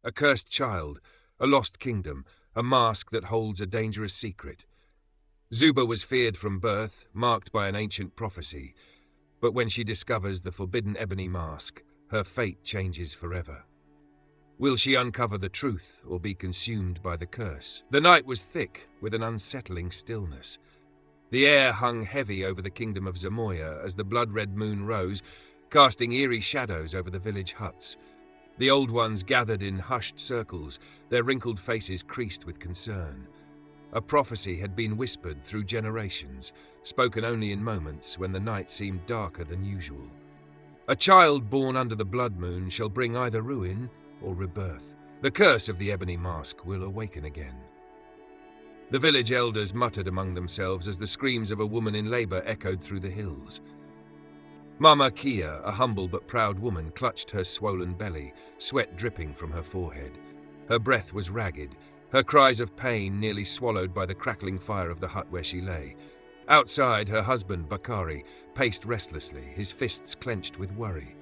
A cursed child, a lost kingdom, a mask that holds a dangerous secret. Zuba was feared from birth, marked by an ancient prophecy, but when she discovers the forbidden Ebony Mask, her fate changes forever. Will she uncover the truth or be consumed by the curse? The night was thick, with an unsettling stillness. The air hung heavy over the kingdom of Zamoya as the blood-red moon rose, casting eerie shadows over the village huts. The old ones gathered in hushed circles, their wrinkled faces creased with concern. A prophecy had been whispered through generations, spoken only in moments when the night seemed darker than usual. A child born under the blood moon shall bring either ruin or rebirth. The curse of the Ebony Mask will awaken again. The village elders muttered among themselves as the screams of a woman in labor echoed through the hills. Mama Kia, a humble but proud woman, clutched her swollen belly, sweat dripping from her forehead. Her breath was ragged, her cries of pain nearly swallowed by the crackling fire of the hut where she lay. Outside, her husband, Bakari, paced restlessly, his fists clenched with worry.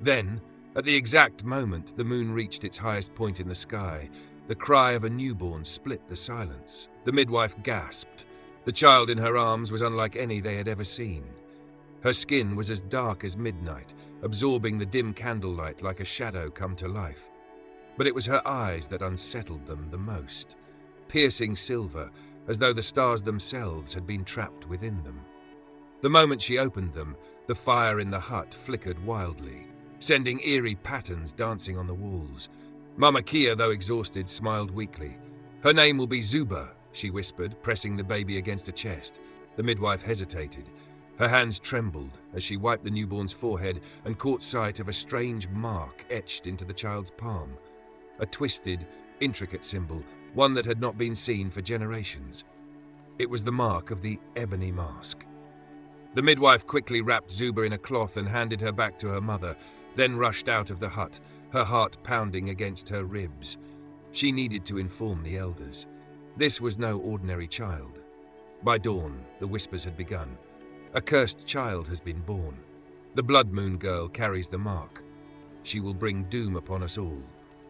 Then, at the exact moment the moon reached its highest point in the sky, the cry of a newborn split the silence. The midwife gasped. The child in her arms was unlike any they had ever seen. Her skin was as dark as midnight, absorbing the dim candlelight like a shadow come to life. But it was her eyes that unsettled them the most, piercing silver, as though the stars themselves had been trapped within them. The moment she opened them, the fire in the hut flickered wildly, sending eerie patterns dancing on the walls. Mama Kia, though exhausted, smiled weakly. "Her name will be Zuba," she whispered, pressing the baby against her chest. The midwife hesitated. Her hands trembled as she wiped the newborn's forehead and caught sight of a strange mark etched into the child's palm. A twisted, intricate symbol, one that had not been seen for generations. It was the mark of the Ebony Mask. The midwife quickly wrapped Zuba in a cloth and handed her back to her mother, then rushed out of the hut, her heart pounding against her ribs. She needed to inform the elders. This was no ordinary child. By dawn, the whispers had begun. A cursed child has been born. The Blood Moon girl carries the mark. She will bring doom upon us all.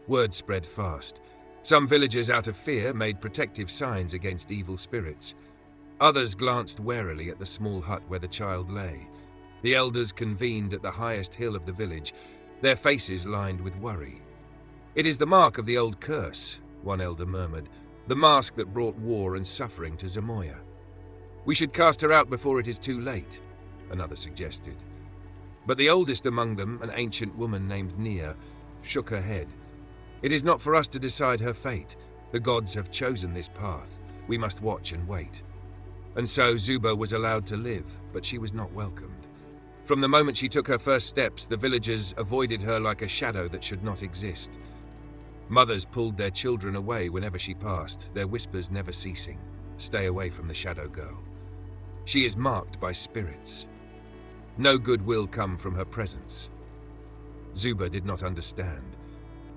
Word spread fast. Some villagers, out of fear, made protective signs against evil spirits. Others glanced warily at the small hut where the child lay. The elders convened at the highest hill of the village, their faces lined with worry. "It is the mark of the old curse," one elder murmured, "the mask that brought war and suffering to Zamoya." "We should cast her out before it is too late," another suggested. But the oldest among them, an ancient woman named Nia, shook her head. "It is not for us to decide her fate. The gods have chosen this path. We must watch and wait." And so Zuba was allowed to live, but she was not welcomed. From the moment she took her first steps, the villagers avoided her like a shadow that should not exist. Mothers pulled their children away whenever she passed, their whispers never ceasing. "Stay away from the shadow girl. She is marked by spirits. No good will come from her presence." Zuba did not understand.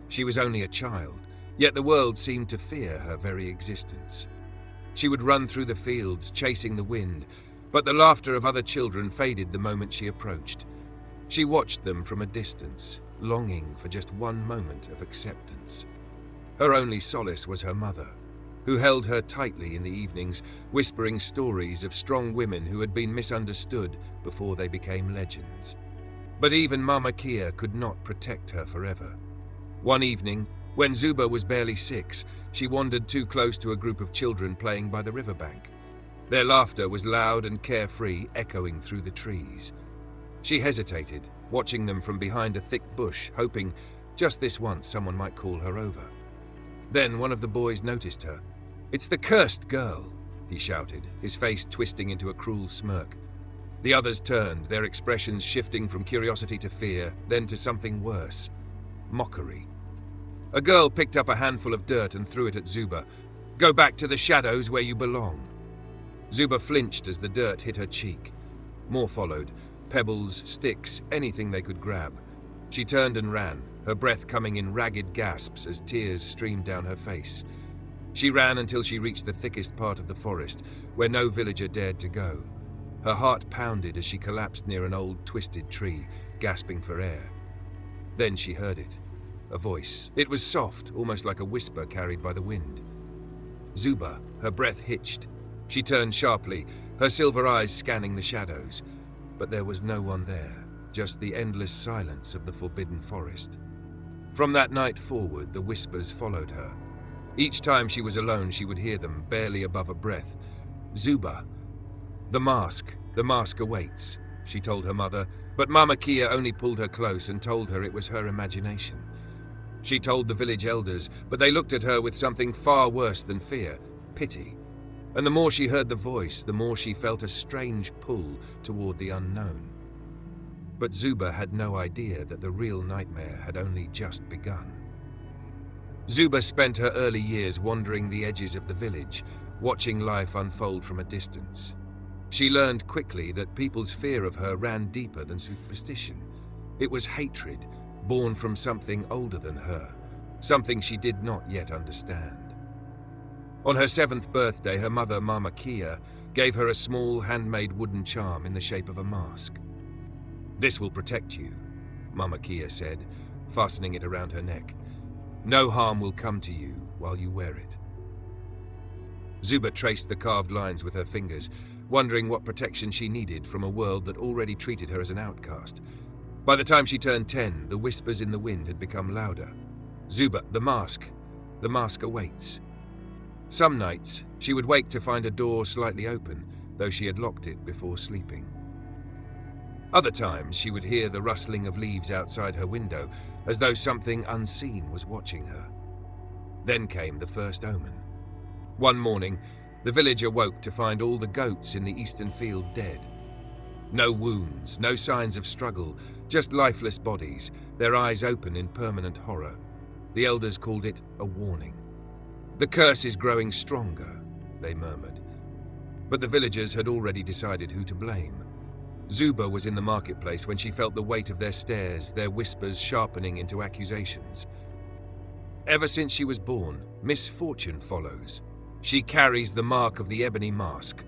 She was only a child, yet the world seemed to fear her very existence. She would run through the fields, chasing the wind, but the laughter of other children faded the moment she approached. She watched them from a distance, longing for just one moment of acceptance. Her only solace was her mother, who held her tightly in the evenings, whispering stories of strong women who had been misunderstood before they became legends. But even Mama Kia could not protect her forever. One evening, when Zuba was barely 6, she wandered too close to a group of children playing by the riverbank. Their laughter was loud and carefree, echoing through the trees. She hesitated, watching them from behind a thick bush, hoping just this once someone might call her over. Then one of the boys noticed her. "It's the cursed girl," he shouted, his face twisting into a cruel smirk. The others turned, their expressions shifting from curiosity to fear, then to something worse: mockery. A girl picked up a handful of dirt and threw it at Zuba. "Go back to the shadows where you belong." Zuba flinched as the dirt hit her cheek. More followed, pebbles, sticks, anything they could grab. She turned and ran, her breath coming in ragged gasps as tears streamed down her face. She ran until she reached the thickest part of the forest, where no villager dared to go. Her heart pounded as she collapsed near an old, twisted tree, gasping for air. Then she heard it. a voice. It was soft, almost like a whisper carried by the wind. Zuba, her breath hitched. She turned sharply, her silver eyes scanning the shadows. But there was no one there, just the endless silence of the forbidden forest. From that night forward, the whispers followed her. Each time she was alone, she would hear them, barely above a breath. Zuba. The mask awaits, she told her mother, but Mama Kia only pulled her close and told her it was her imagination. She told the village elders, but they looked at her with something far worse than fear, pity. And the more she heard the voice, the more she felt a strange pull toward the unknown. But Zuba had no idea that the real nightmare had only just begun. Zuba spent her early years wandering the edges of the village, watching life unfold from a distance. She learned quickly that people's fear of her ran deeper than superstition. It was hatred, born from something older than her, something she did not yet understand. On her 7th birthday, her mother, Mama Kia, gave her a small handmade wooden charm in the shape of a mask. "This will protect you," Mama Kia said, fastening it around her neck. "No harm will come to you while you wear it." Zuba traced the carved lines with her fingers, wondering what protection she needed from a world that already treated her as an outcast. By the time she turned 10, the whispers in the wind had become louder. "Zuba, the mask awaits." Some nights, she would wake to find a door slightly open, though she had locked it before sleeping. Other times, she would hear the rustling of leaves outside her window, as though something unseen was watching her. Then came the first omen. One morning, the village awoke to find all the goats in the eastern field dead. No wounds, no signs of struggle, just lifeless bodies, their eyes open in permanent horror. The elders called it a warning. "The curse is growing stronger," they murmured. But the villagers had already decided who to blame. Zuba was in the marketplace when she felt the weight of their stares, their whispers sharpening into accusations. Ever since she was born, misfortune follows. She carries the mark of the Ebony Mask.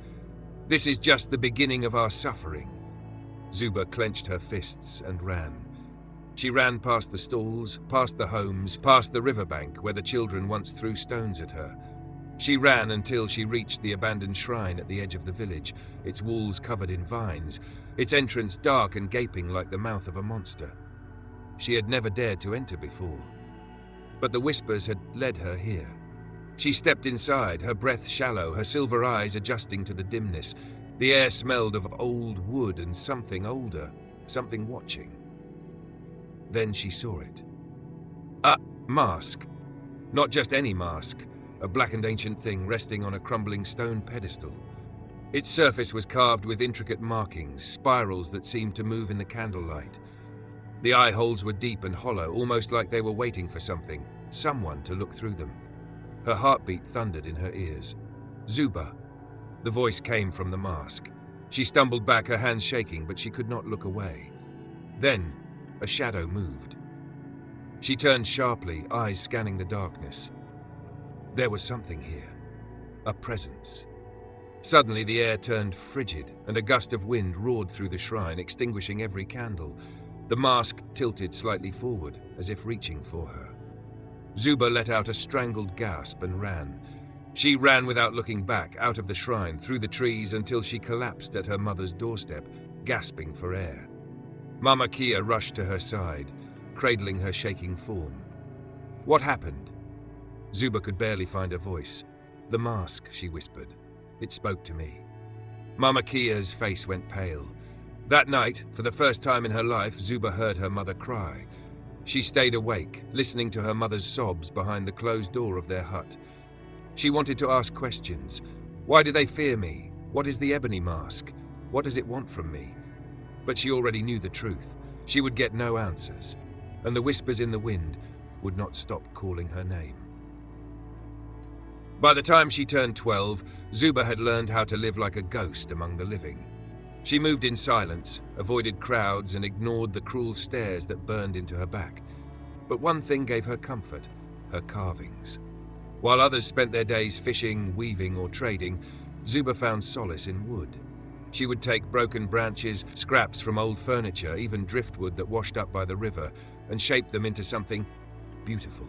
This is just the beginning of our suffering. Zuba clenched her fists and ran. She ran past the stalls, past the homes, past the riverbank where the children once threw stones at her. She ran until she reached the abandoned shrine at the edge of the village, its walls covered in vines, its entrance dark and gaping like the mouth of a monster. She had never dared to enter before, but the whispers had led her here. She stepped inside, her breath shallow, her silver eyes adjusting to the dimness. The air smelled of old wood and something older, something watching. Then she saw it. A mask. Not just any mask, a blackened ancient thing resting on a crumbling stone pedestal. Its surface was carved with intricate markings, spirals that seemed to move in the candlelight. The eye holes were deep and hollow, almost like they were waiting for something, someone to look through them. Her heartbeat thundered in her ears. "Zuba." The voice came from the mask. She stumbled back, her hands shaking, but she could not look away. Then, a shadow moved. She turned sharply, eyes scanning the darkness. There was something here. A presence. Suddenly the air turned frigid, and a gust of wind roared through the shrine, extinguishing every candle. The mask tilted slightly forward, as if reaching for her. Zuba let out a strangled gasp and ran. She ran without looking back, out of the shrine, through the trees, until she collapsed at her mother's doorstep, gasping for air. Mama Kia rushed to her side, cradling her shaking form. "What happened?" Zuba could barely find her voice. "The mask," she whispered. "It spoke to me." Mama Kia's face went pale. That night, for the first time in her life, Zuba heard her mother cry. She stayed awake, listening to her mother's sobs behind the closed door of their hut. She wanted to ask questions. Why do they fear me? What is the Ebony Mask? What does it want from me? But she already knew the truth. She would get no answers, and the whispers in the wind would not stop calling her name. By the time she turned 12, Zuba had learned how to live like a ghost among the living. She moved in silence, avoided crowds, and ignored the cruel stares that burned into her back. But one thing gave her comfort: her carvings. While others spent their days fishing, weaving, or trading, Zuba found solace in wood. She would take broken branches, scraps from old furniture, even driftwood that washed up by the river, and shape them into something beautiful.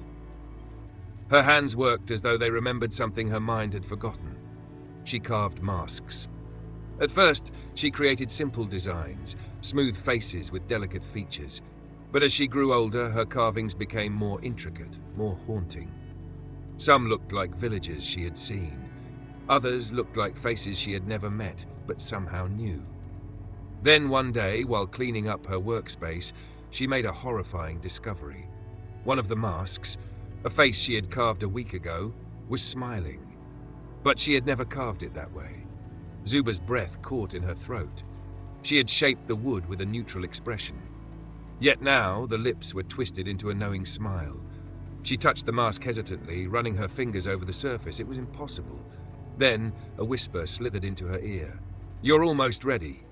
Her hands worked as though they remembered something her mind had forgotten. She carved masks. At first, she created simple designs, smooth faces with delicate features. But as she grew older, her carvings became more intricate, more haunting. Some looked like villagers she had seen. Others looked like faces she had never met, but somehow knew. Then one day, while cleaning up her workspace, she made a horrifying discovery. One of the masks, a face she had carved a week ago, was smiling. But she had never carved it that way. Zuba's breath caught in her throat. She had shaped the wood with a neutral expression. Yet now, the lips were twisted into a knowing smile. She touched the mask hesitantly, running her fingers over the surface. It was impossible. Then, a whisper slithered into her ear. "You're almost ready."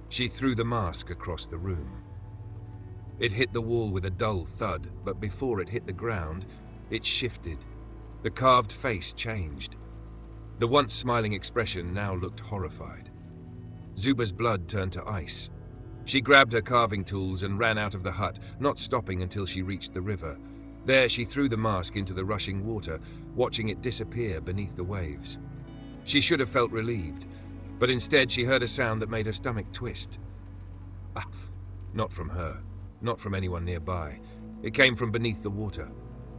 She threw the mask across the room. It hit the wall with a dull thud, but before it hit the ground, it shifted. The carved face changed. The once smiling expression now looked horrified. Zuba's blood turned to ice. She grabbed her carving tools and ran out of the hut, not stopping until she reached the river. There she threw the mask into the rushing water, watching it disappear beneath the waves. She should have felt relieved, but instead she heard a sound that made her stomach twist. Uff. Not from her, not from anyone nearby. It came from beneath the water.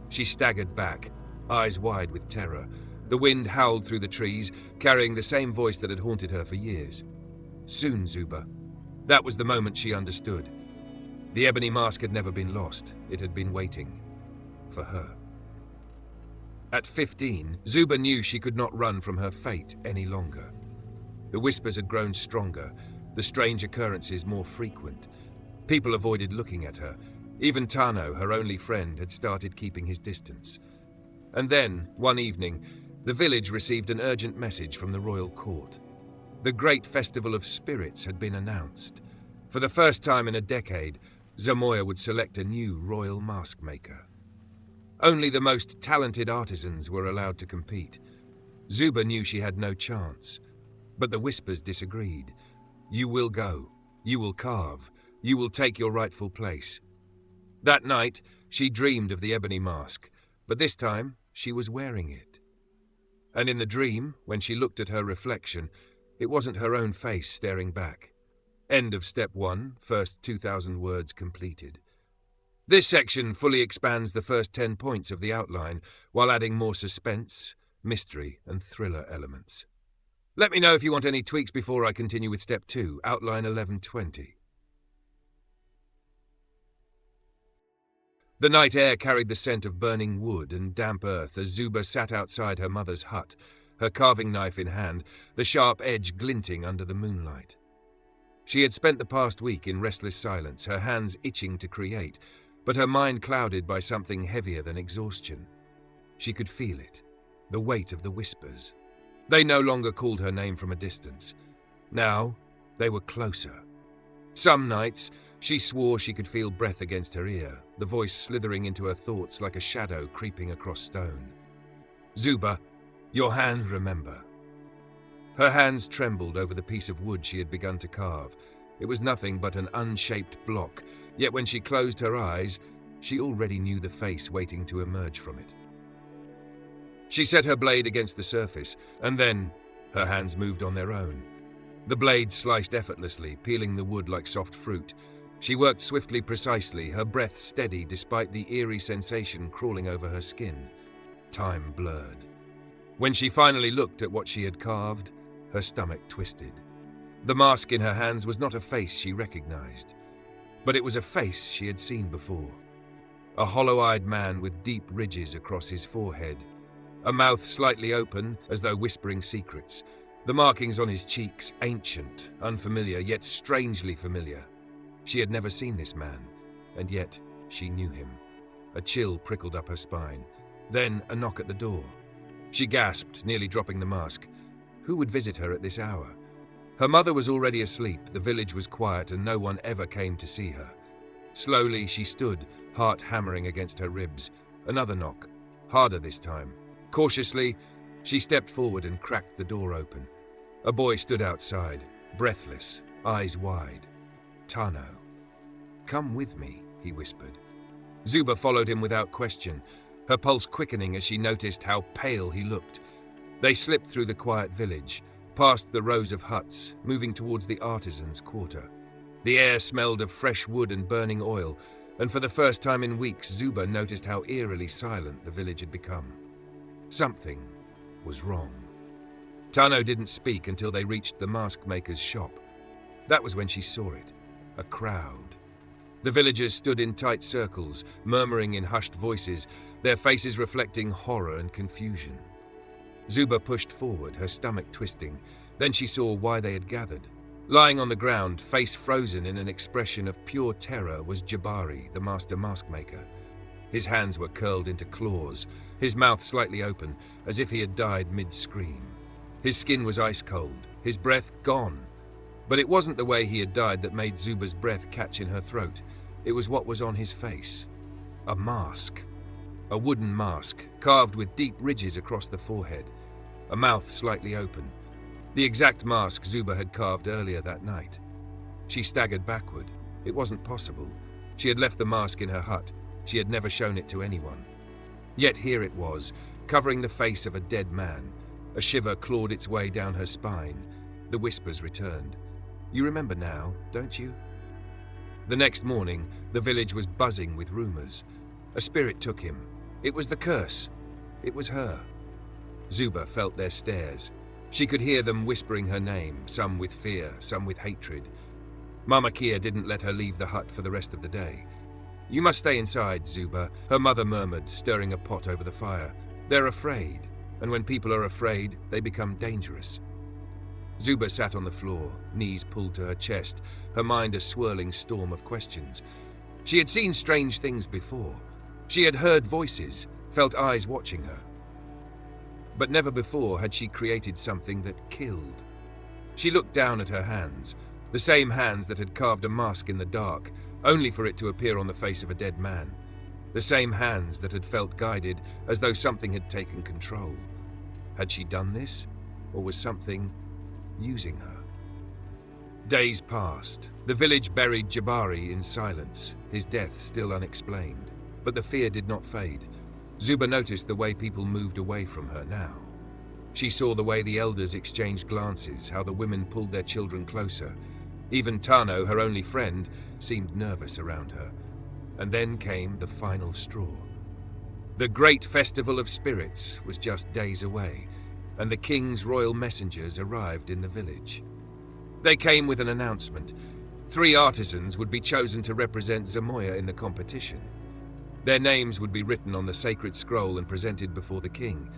She staggered back, eyes wide with terror. The wind howled through the trees, carrying the same voice that had haunted her for years. "Soon, Zuba." That was the moment she understood. The ebony mask had never been lost. It had been waiting for her. At 15, Zuba knew she could not run from her fate any longer. The whispers had grown stronger, the strange occurrences more frequent. People avoided looking at her. Even Tano, her only friend, had started keeping his distance. And then, one evening, the village received an urgent message from the royal court. The great festival of spirits had been announced. For the first time in a decade, Zamoya would select a new royal mask maker. Only the most talented artisans were allowed to compete. Zuba knew she had no chance, but the whispers disagreed. "You will go. You will carve. You will take your rightful place." That night, she dreamed of the ebony mask, but this time she was wearing it. And in the dream, when she looked at her reflection, it wasn't her own face staring back. End of Step 1, first 2,000 words completed. This section fully expands the first 10 points of the outline, while adding more suspense, mystery, and thriller elements. Let me know if you want any tweaks before I continue with Step 2, Outline 1120. The night air carried the scent of burning wood and damp earth as Zuba sat outside her mother's hut, her carving knife in hand, the sharp edge glinting under the moonlight. She had spent the past week in restless silence, her hands itching to create, but her mind clouded by something heavier than exhaustion. She could feel it, the weight of the whispers. They no longer called her name from a distance. Now, they were closer. Some nights, she swore she could feel breath against her ear, the voice slithering into her thoughts like a shadow creeping across stone. "Zuba, your hand, remember." Her hands trembled over the piece of wood she had begun to carve. It was nothing but an unshaped block, yet when she closed her eyes, she already knew the face waiting to emerge from it. She set her blade against the surface, and then her hands moved on their own. The blade sliced effortlessly, peeling the wood like soft fruit. She worked swiftly, precisely, her breath steady despite the eerie sensation crawling over her skin. Time blurred. When she finally looked at what she had carved, her stomach twisted. The mask in her hands was not a face she recognized, but it was a face she had seen before. A hollow-eyed man with deep ridges across his forehead, a mouth slightly open as though whispering secrets, the markings on his cheeks ancient, unfamiliar, yet strangely familiar. She had never seen this man, and yet she knew him. A chill prickled up her spine. Then a knock at the door. She gasped, nearly dropping the mask. Who would visit her at this hour? Her mother was already asleep, the village was quiet, and no one ever came to see her. Slowly she stood, heart hammering against her ribs. Another knock, harder this time. Cautiously, she stepped forward and cracked the door open. A boy stood outside, breathless, eyes wide. "Tano." "Come with me," he whispered. Zuba followed him without question, her pulse quickening as she noticed how pale he looked. They slipped through the quiet village, past the rows of huts, moving towards the artisans' quarter. The air smelled of fresh wood and burning oil, and for the first time in weeks, Zuba noticed how eerily silent the village had become. Something was wrong. Tano didn't speak until they reached the mask maker's shop. That was when she saw it. A crowd. The villagers stood in tight circles, murmuring in hushed voices, their faces reflecting horror and confusion. Zuba pushed forward, her stomach twisting. Then she saw why they had gathered. Lying on the ground, face frozen in an expression of pure terror, was Jabari, the master mask maker. His hands were curled into claws, his mouth slightly open, as if he had died mid-scream. His skin was ice cold, his breath gone. But it wasn't the way he had died that made Zuba's breath catch in her throat. It was what was on his face. A mask. A wooden mask, carved with deep ridges across the forehead. A mouth slightly open. The exact mask Zuba had carved earlier that night. She staggered backward. It wasn't possible. She had left the mask in her hut. She had never shown it to anyone. Yet here it was, covering the face of a dead man. A shiver clawed its way down her spine. The whispers returned. You remember now, don't you? The next morning, the village was buzzing with rumors. A spirit took him. It was the curse. It was her. Zuba felt their stares. She could hear them whispering her name, some with fear, some with hatred. Mama Kia didn't let her leave the hut for the rest of the day. You must stay inside, Zuba, her mother murmured, stirring a pot over the fire. They're afraid, and when people are afraid, they become dangerous. Zuba sat on the floor, knees pulled to her chest, her mind a swirling storm of questions. She had seen strange things before. She had heard voices, felt eyes watching her. But never before had she created something that killed. She looked down at her hands, the same hands that had carved a mask in the dark, only for it to appear on the face of a dead man. The same hands that had felt guided, as though something had taken control. Had she done this, or was something using her? Days passed. The village buried Jabari in silence, his death still unexplained. But the fear did not fade. Zuba noticed the way people moved away from her now. She saw the way the elders exchanged glances, how the women pulled their children closer. Even Tano, her only friend, seemed nervous around her. And then came the final straw. The great festival of spirits was just days away, and the king's royal messengers arrived in the village. They came with an announcement. 3 artisans would be chosen to represent Zamoya in the competition. Their names would be written on the sacred scroll and presented before the king,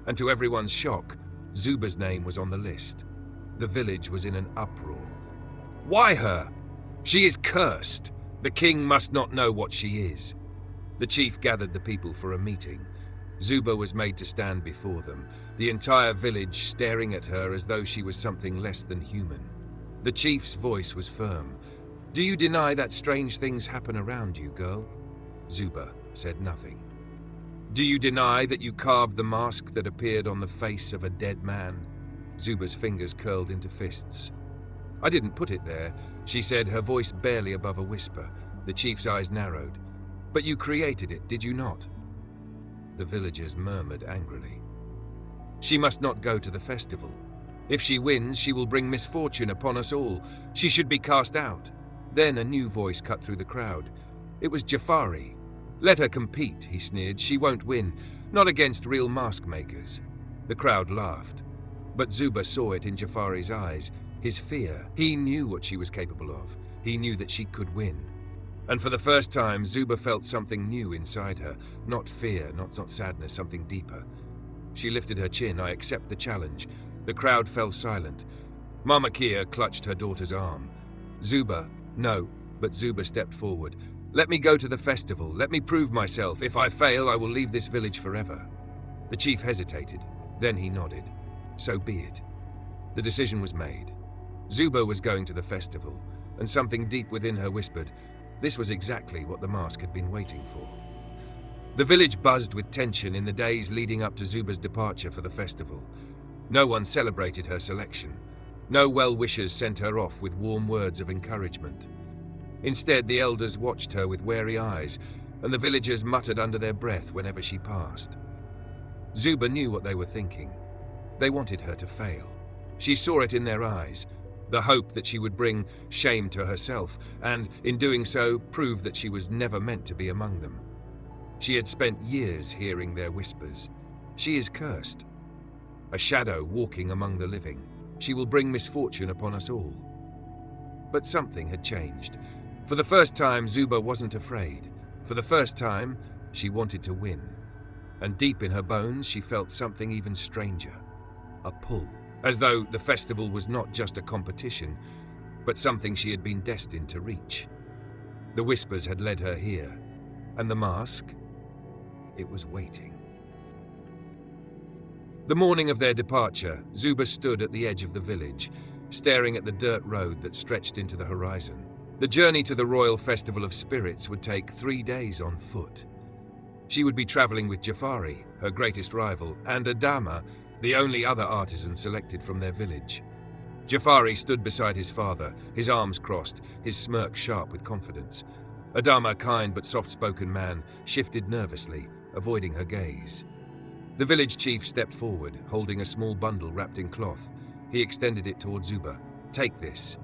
and to everyone's shock, Zuba's name was on the list. The village was in an uproar. Why her? She is cursed. The king must not know what she is. The chief gathered the people for a meeting. Zuba was made to stand before them, the entire village staring at her as though she was something less than human. The chief's voice was firm. Do you deny that strange things happen around you, girl? Zuba said nothing. Do you deny that you carved the mask that appeared on the face of a dead man? Zuba's fingers curled into fists. I didn't put it there, she said, her voice barely above a whisper. The chief's eyes narrowed. But you created it, did you not? The villagers murmured angrily. She must not go to the festival. If she wins, she will bring misfortune upon us all. She should be cast out. Then a new voice cut through the crowd. It was Jafari. Let her compete, he sneered. She won't win, not against real mask makers. The crowd laughed. But Zuba saw it in Jafari's eyes, his fear. He knew what she was capable of. He knew that she could win. And for the first time, Zuba felt something new inside her. Not fear, not sadness, something deeper. She lifted her chin. I accept the challenge. The crowd fell silent. Mama Kia clutched her daughter's arm. Zuba, no, but Zuba stepped forward. Let me go to the festival. Let me prove myself. If I fail, I will leave this village forever. The chief hesitated. Then he nodded. So be it. The decision was made. Zuba was going to the festival, and something deep within her whispered, this was exactly what the mask had been waiting for. The village buzzed with tension in the days leading up to Zuba's departure for the festival. No one celebrated her selection. No well-wishers sent her off with warm words of encouragement. Instead, the elders watched her with wary eyes, and the villagers muttered under their breath whenever she passed. Zuba knew what they were thinking. They wanted her to fail. She saw it in their eyes, the hope that she would bring shame to herself, and, in doing so, prove that she was never meant to be among them. She had spent years hearing their whispers. She is cursed. A shadow walking among the living. She will bring misfortune upon us all. But something had changed. For the first time, Zuba wasn't afraid. For the first time, she wanted to win. And deep in her bones, she felt something even stranger. A pull. As though the festival was not just a competition, but something she had been destined to reach. The whispers had led her here. And the mask? It was waiting. The morning of their departure, Zuba stood at the edge of the village, staring at the dirt road that stretched into the horizon. The journey to the Royal Festival of Spirits would take 3 days on foot. She would be traveling with Jafari, her greatest rival, and Adama, the only other artisan selected from their village. Jafari stood beside his father, his arms crossed, his smirk sharp with confidence. Adama, a kind but soft-spoken man, shifted nervously, avoiding her gaze. The village chief stepped forward, holding a small bundle wrapped in cloth. He extended it toward Zuba. "Take this."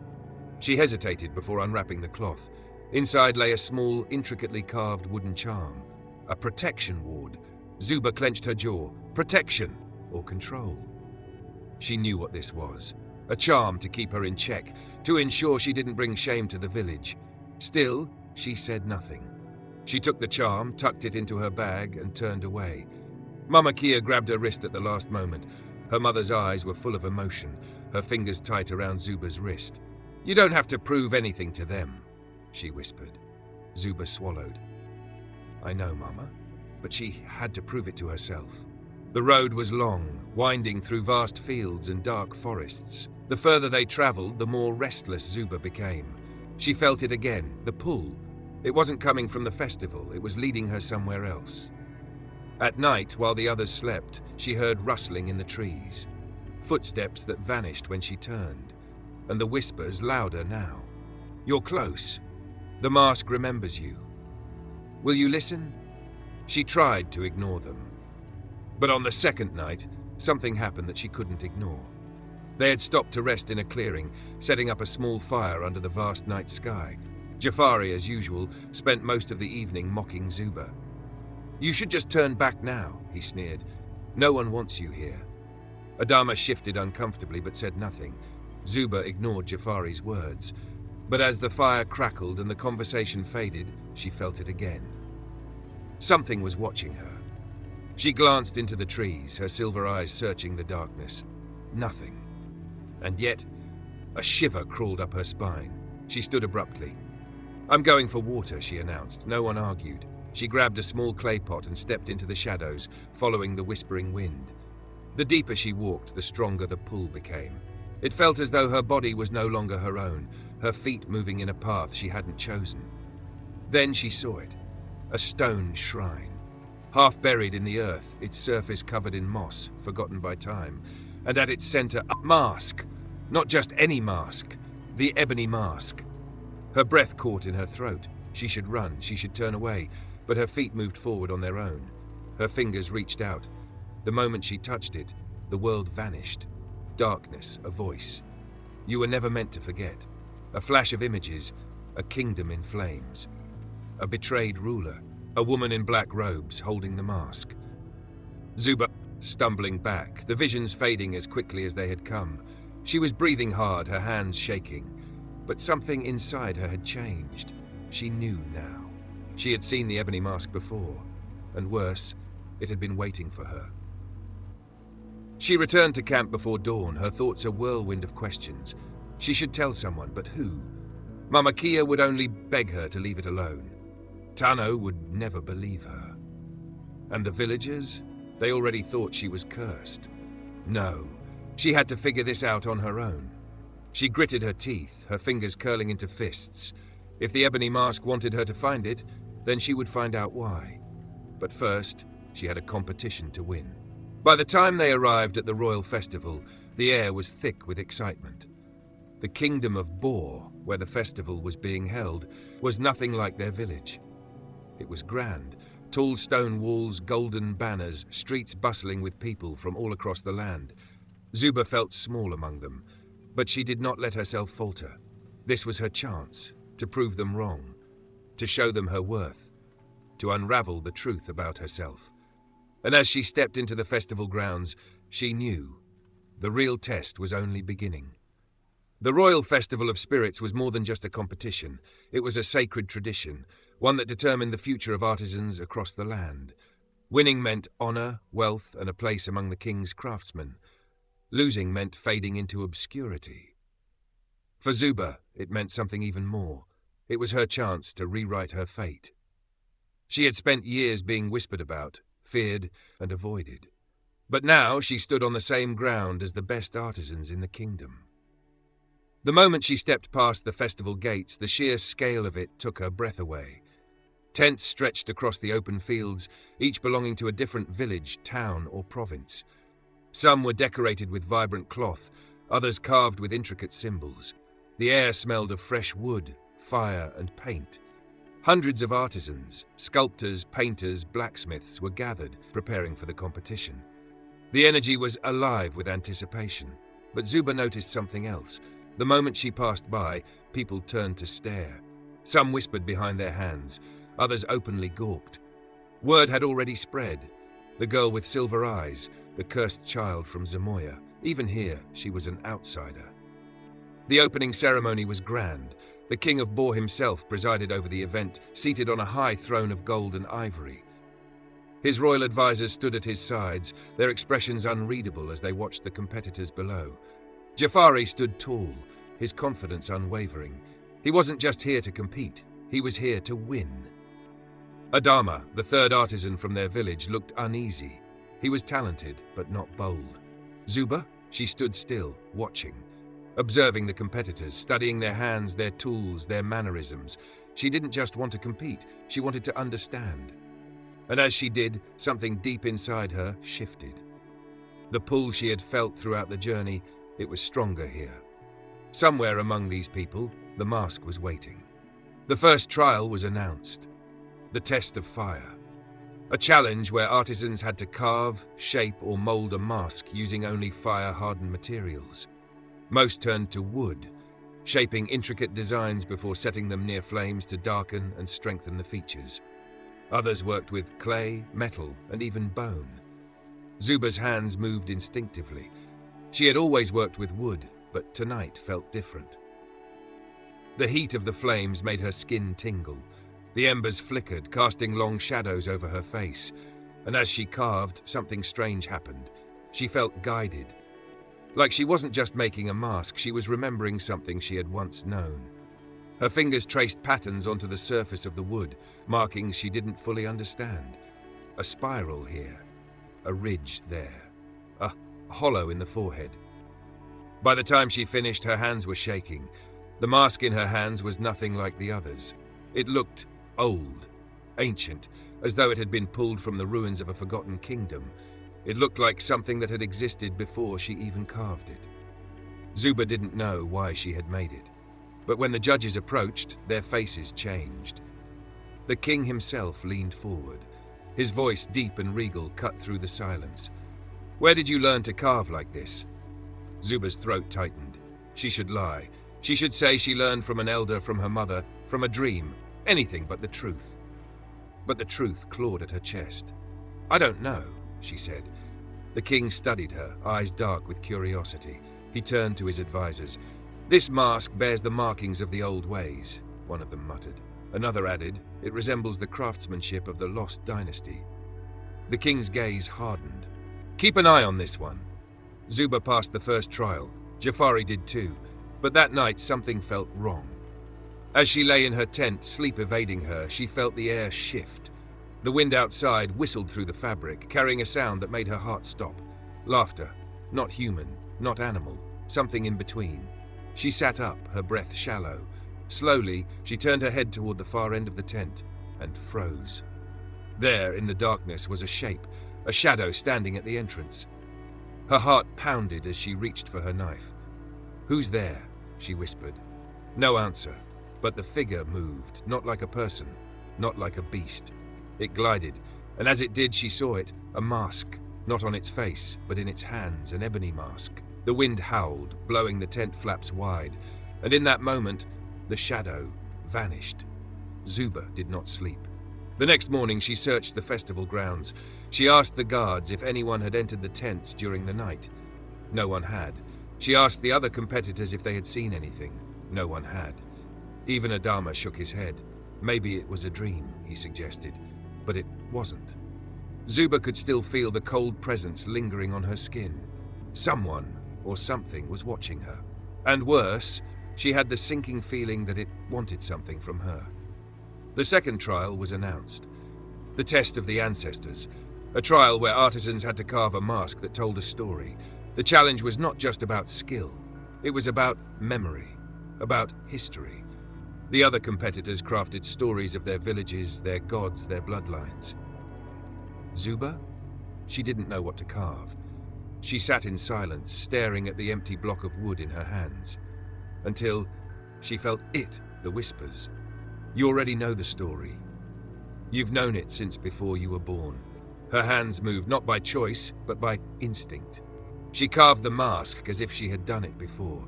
She hesitated before unwrapping the cloth. Inside lay a small, intricately carved wooden charm. A protection ward. Zuba clenched her jaw. Protection, or control. She knew what this was. A charm to keep her in check, to ensure she didn't bring shame to the village. Still, she said nothing. She took the charm, tucked it into her bag, and turned away. Mama Kia grabbed her wrist at the last moment. Her mother's eyes were full of emotion, her fingers tight around Zuba's wrist. "You don't have to prove anything to them," she whispered. Zuba swallowed. "I know, Mama," but she had to prove it to herself. The road was long, winding through vast fields and dark forests. The further they traveled, the more restless Zuba became. She felt it again, the pull. It wasn't coming from the festival, it was leading her somewhere else. At night, while the others slept, she heard rustling in the trees. Footsteps that vanished when she turned. And the whispers louder now. "You're close. The mask remembers you. Will you listen?" She tried to ignore them. But on the second night, something happened that she couldn't ignore. They had stopped to rest in a clearing, setting up a small fire under the vast night sky. Jafari, as usual, spent most of the evening mocking Zuba. "You should just turn back now," he sneered. "No one wants you here." Adama shifted uncomfortably but said nothing. Zuba ignored Jafari's words. But as the fire crackled and the conversation faded, she felt it again. Something was watching her. She glanced into the trees, her silver eyes searching the darkness. Nothing. And yet, a shiver crawled up her spine. She stood abruptly. "I'm going for water," she announced. No one argued. She grabbed a small clay pot and stepped into the shadows, following the whispering wind. The deeper she walked, the stronger the pull became. It felt as though her body was no longer her own, her feet moving in a path she hadn't chosen. Then she saw it. A stone shrine. Half buried in the earth, its surface covered in moss, forgotten by time. And at its center, a mask. Not just any mask. The Ebony Mask. Her breath caught in her throat. She should run, she should turn away, but her feet moved forward on their own. Her fingers reached out. The moment she touched it, the world vanished. Darkness, a voice. You were never meant to forget. A flash of images, a kingdom in flames. A betrayed ruler, a woman in black robes holding the mask. Zuba, stumbling back, the visions fading as quickly as they had come. She was breathing hard, her hands shaking. But something inside her had changed. She knew now. She had seen the Ebony Mask before, and worse, it had been waiting for her. She returned to camp before dawn, her thoughts a whirlwind of questions. She should tell someone, but who? Mama Kia would only beg her to leave it alone. Tano would never believe her. And the villagers? They already thought she was cursed. No, she had to figure this out on her own. She gritted her teeth, her fingers curling into fists. If the Ebony Mask wanted her to find it, then she would find out why. But first, she had a competition to win. By the time they arrived at the royal festival, the air was thick with excitement. The kingdom of Boar, where the festival was being held, was nothing like their village. It was grand. Tall stone walls, golden banners, streets bustling with people from all across the land. Zuba felt small among them, but she did not let herself falter. This was her chance to prove them wrong, to show them her worth, to unravel the truth about herself. And as she stepped into the festival grounds, she knew the real test was only beginning. The Royal Festival of Spirits was more than just a competition. It was a sacred tradition, one that determined the future of artisans across the land. Winning meant honor, wealth, and a place among the king's craftsmen. Losing meant fading into obscurity. For Zuba, it meant something even more. It was her chance to rewrite her fate. She had spent years being whispered about, feared, and avoided. But now she stood on the same ground as the best artisans in the kingdom. The moment she stepped past the festival gates, the sheer scale of it took her breath away. Tents stretched across the open fields, each belonging to a different village, town, or province. Some were decorated with vibrant cloth, others carved with intricate symbols. The air smelled of fresh wood, fire, and paint. Hundreds of artisans, sculptors, painters, blacksmiths were gathered, preparing for the competition. The energy was alive with anticipation, but Zuba noticed something else. The moment she passed by, people turned to stare. Some whispered behind their hands, others openly gawked. Word had already spread. The girl with silver eyes, the cursed child from Zamoya. Even here, she was an outsider. The opening ceremony was grand. The King of Boar himself presided over the event, seated on a high throne of gold and ivory. His royal advisors stood at his sides, their expressions unreadable as they watched the competitors below. Jafari stood tall, his confidence unwavering. He wasn't just here to compete, he was here to win. Adama, the third artisan from their village, looked uneasy. He was talented, but not bold. Zuba? She stood still, watching, observing the competitors, studying their hands, their tools, their mannerisms. She didn't just want to compete, she wanted to understand. And as she did, something deep inside her shifted. The pull she had felt throughout the journey, it was stronger here. Somewhere among these people, the mask was waiting. The first trial was announced. The test of fire. A challenge where artisans had to carve, shape, or mold a mask using only fire-hardened materials. Most turned to wood, shaping intricate designs before setting them near flames to darken and strengthen the features. Others worked with clay, metal, and even bone. Zuba's hands moved instinctively. She had always worked with wood, but tonight felt different. The heat of the flames made her skin tingle. The embers flickered, casting long shadows over her face. And as she carved, something strange happened. She felt guided. Like she wasn't just making a mask, she was remembering something she had once known. Her fingers traced patterns onto the surface of the wood, markings she didn't fully understand. A spiral here, a ridge there, a hollow in the forehead. By the time she finished, her hands were shaking. The mask in her hands was nothing like the others. It looked old, ancient, as though it had been pulled from the ruins of a forgotten kingdom. It looked like something that had existed before she even carved it. Zuba didn't know why she had made it, but when the judges approached, their faces changed. The king himself leaned forward. His voice, deep and regal, cut through the silence. "Where did you learn to carve like this?" Zuba's throat tightened. She should lie. She should say she learned from an elder, from her mother, from a dream, anything but the truth. But the truth clawed at her chest. "I don't know," she said. The king studied her, eyes dark with curiosity. He turned to his advisors. "This mask bears the markings of the old ways," one of them muttered. Another added, "It resembles the craftsmanship of the lost dynasty." The king's gaze hardened. "Keep an eye on this one." Zuba passed the first trial. Jafari did too. But that night something felt wrong. As she lay in her tent, sleep evading her, she felt the air shift. The wind outside whistled through the fabric, carrying a sound that made her heart stop. Laughter. Not human, not animal, something in between. She sat up, her breath shallow. Slowly, she turned her head toward the far end of the tent and froze. There, in the darkness, was a shape, a shadow standing at the entrance. Her heart pounded as she reached for her knife. "Who's there?" she whispered. No answer, but the figure moved, not like a person, not like a beast. It glided, and as it did she saw it, a mask, not on its face, but in its hands, an ebony mask. The wind howled, blowing the tent flaps wide, and in that moment, the shadow vanished. Zuba did not sleep. The next morning she searched the festival grounds. She asked the guards if anyone had entered the tents during the night. No one had. She asked the other competitors if they had seen anything. No one had. Even Adama shook his head. Maybe it was a dream, he suggested, but it wasn't. Zuba could still feel the cold presence lingering on her skin. Someone or something was watching her. And worse, she had the sinking feeling that it wanted something from her. The second trial was announced. The test of the ancestors. A trial where artisans had to carve a mask that told a story. The challenge was not just about skill. It was about memory, about history. The other competitors crafted stories of their villages, their gods, their bloodlines. Zuba? She didn't know what to carve. She sat in silence, staring at the empty block of wood in her hands, until she felt it, the whispers. You already know the story. You've known it since before you were born. Her hands moved not by choice, but by instinct. She carved the mask as if she had done it before.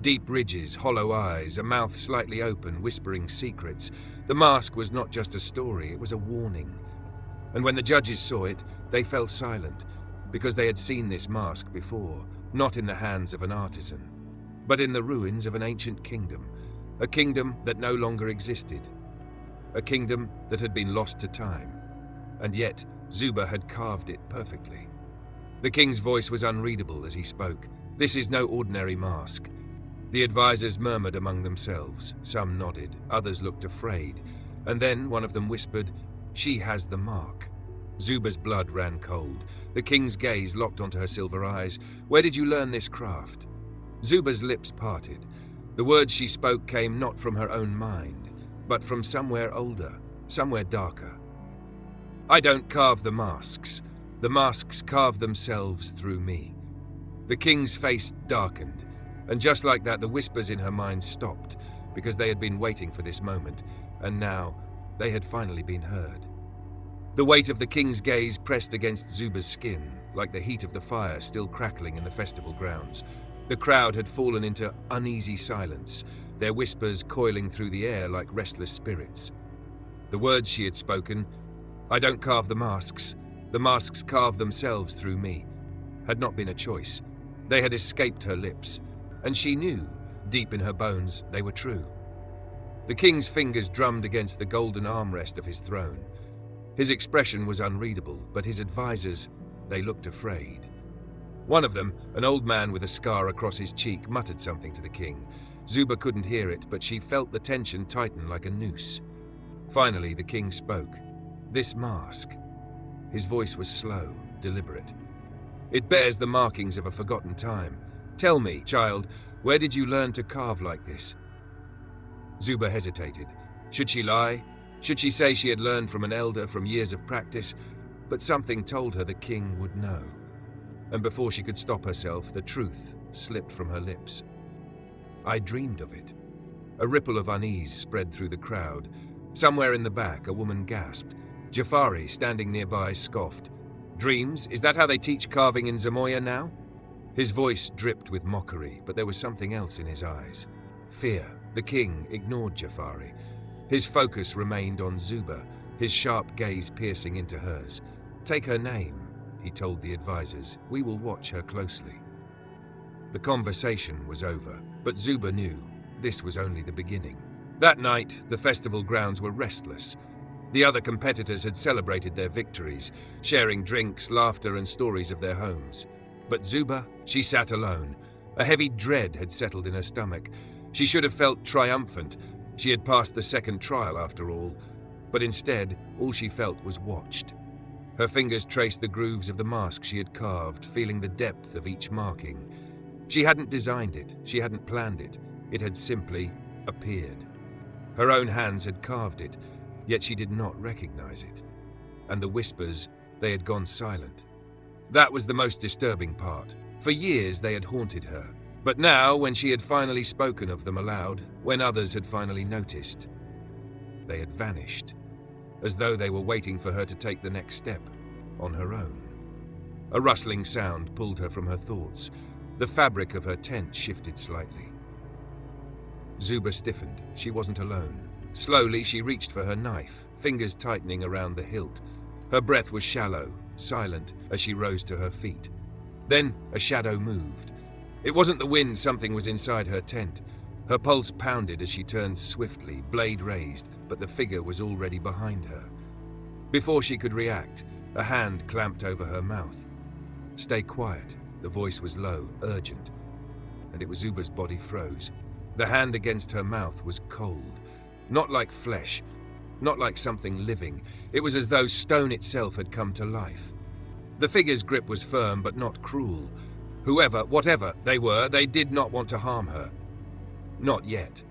Deep ridges, hollow eyes, a mouth slightly open, whispering secrets. The mask was not just a story, it was a warning. And when the judges saw it, they fell silent, because they had seen this mask before, not in the hands of an artisan, but in the ruins of an ancient kingdom, a kingdom that no longer existed, a kingdom that had been lost to time, and yet Zuba had carved it perfectly. The king's voice was unreadable as he spoke. This is no ordinary mask. The advisors murmured among themselves. Some nodded, others looked afraid, and then one of them whispered, "She has the mark." Zuba's blood ran cold. The king's gaze locked onto her silver eyes. "Where did you learn this craft?" Zuba's lips parted. The words she spoke came not from her own mind, but from somewhere older, somewhere darker. "I don't carve the masks. The masks carve themselves through me." The king's face darkened, and just like that the whispers in her mind stopped, because they had been waiting for this moment, and now they had finally been heard. The weight of the king's gaze pressed against Zuba's skin, like the heat of the fire still crackling in the festival grounds. The crowd had fallen into uneasy silence, their whispers coiling through the air like restless spirits. The words she had spoken, "I don't carve the masks carve themselves through me," had not been a choice. They had escaped her lips, and she knew, deep in her bones, they were true. The king's fingers drummed against the golden armrest of his throne. His expression was unreadable, but his advisors, they looked afraid. One of them, an old man with a scar across his cheek, muttered something to the king. Zuba couldn't hear it, but she felt the tension tighten like a noose. Finally, the king spoke. "This mask." His voice was slow, deliberate. "It bears the markings of a forgotten time. Tell me, child, where did you learn to carve like this?" Zuba hesitated. Should she lie? Should she say she had learned from an elder from years of practice? But something told her the king would know. And before she could stop herself, the truth slipped from her lips. "I dreamed of it." A ripple of unease spread through the crowd. Somewhere in the back, a woman gasped. Jafari, standing nearby, scoffed. "Dreams? Is that how they teach carving in Zamoya now?" His voice dripped with mockery, but there was something else in his eyes. Fear. The king ignored Jafari. His focus remained on Zuba, his sharp gaze piercing into hers. "Take her name," he told the advisors. "We will watch her closely." The conversation was over, but Zuba knew this was only the beginning. That night, the festival grounds were restless. The other competitors had celebrated their victories, sharing drinks, laughter, and stories of their homes. But Zuba, she sat alone. A heavy dread had settled in her stomach. She should have felt triumphant. She had passed the second trial after all. But instead, all she felt was watched. Her fingers traced the grooves of the mask she had carved, feeling the depth of each marking. She hadn't designed it, she hadn't planned it. It had simply appeared. Her own hands had carved it, yet she did not recognize it. And the whispers, they had gone silent. That was the most disturbing part. For years they had haunted her. But now, when she had finally spoken of them aloud, when others had finally noticed, they had vanished. as though they were waiting for her to take the next step, on her own. A rustling sound pulled her from her thoughts. The fabric of her tent shifted slightly. Zuba stiffened. She wasn't alone. Slowly, she reached for her knife, fingers tightening around the hilt. Her breath was shallow, silent, as she rose to her feet. Then, a shadow moved. It wasn't the wind, something was inside her tent. Her pulse pounded as she turned swiftly, blade raised, but the figure was already behind her. Before she could react, a hand clamped over her mouth. "Stay quiet." The voice was low, urgent, and it was Zuba's body froze. The hand against her mouth was cold, not like flesh, not like something living. It was as though stone itself had come to life. The figure's grip was firm but not cruel. Whoever, whatever they were, they did not want to harm her. Not yet.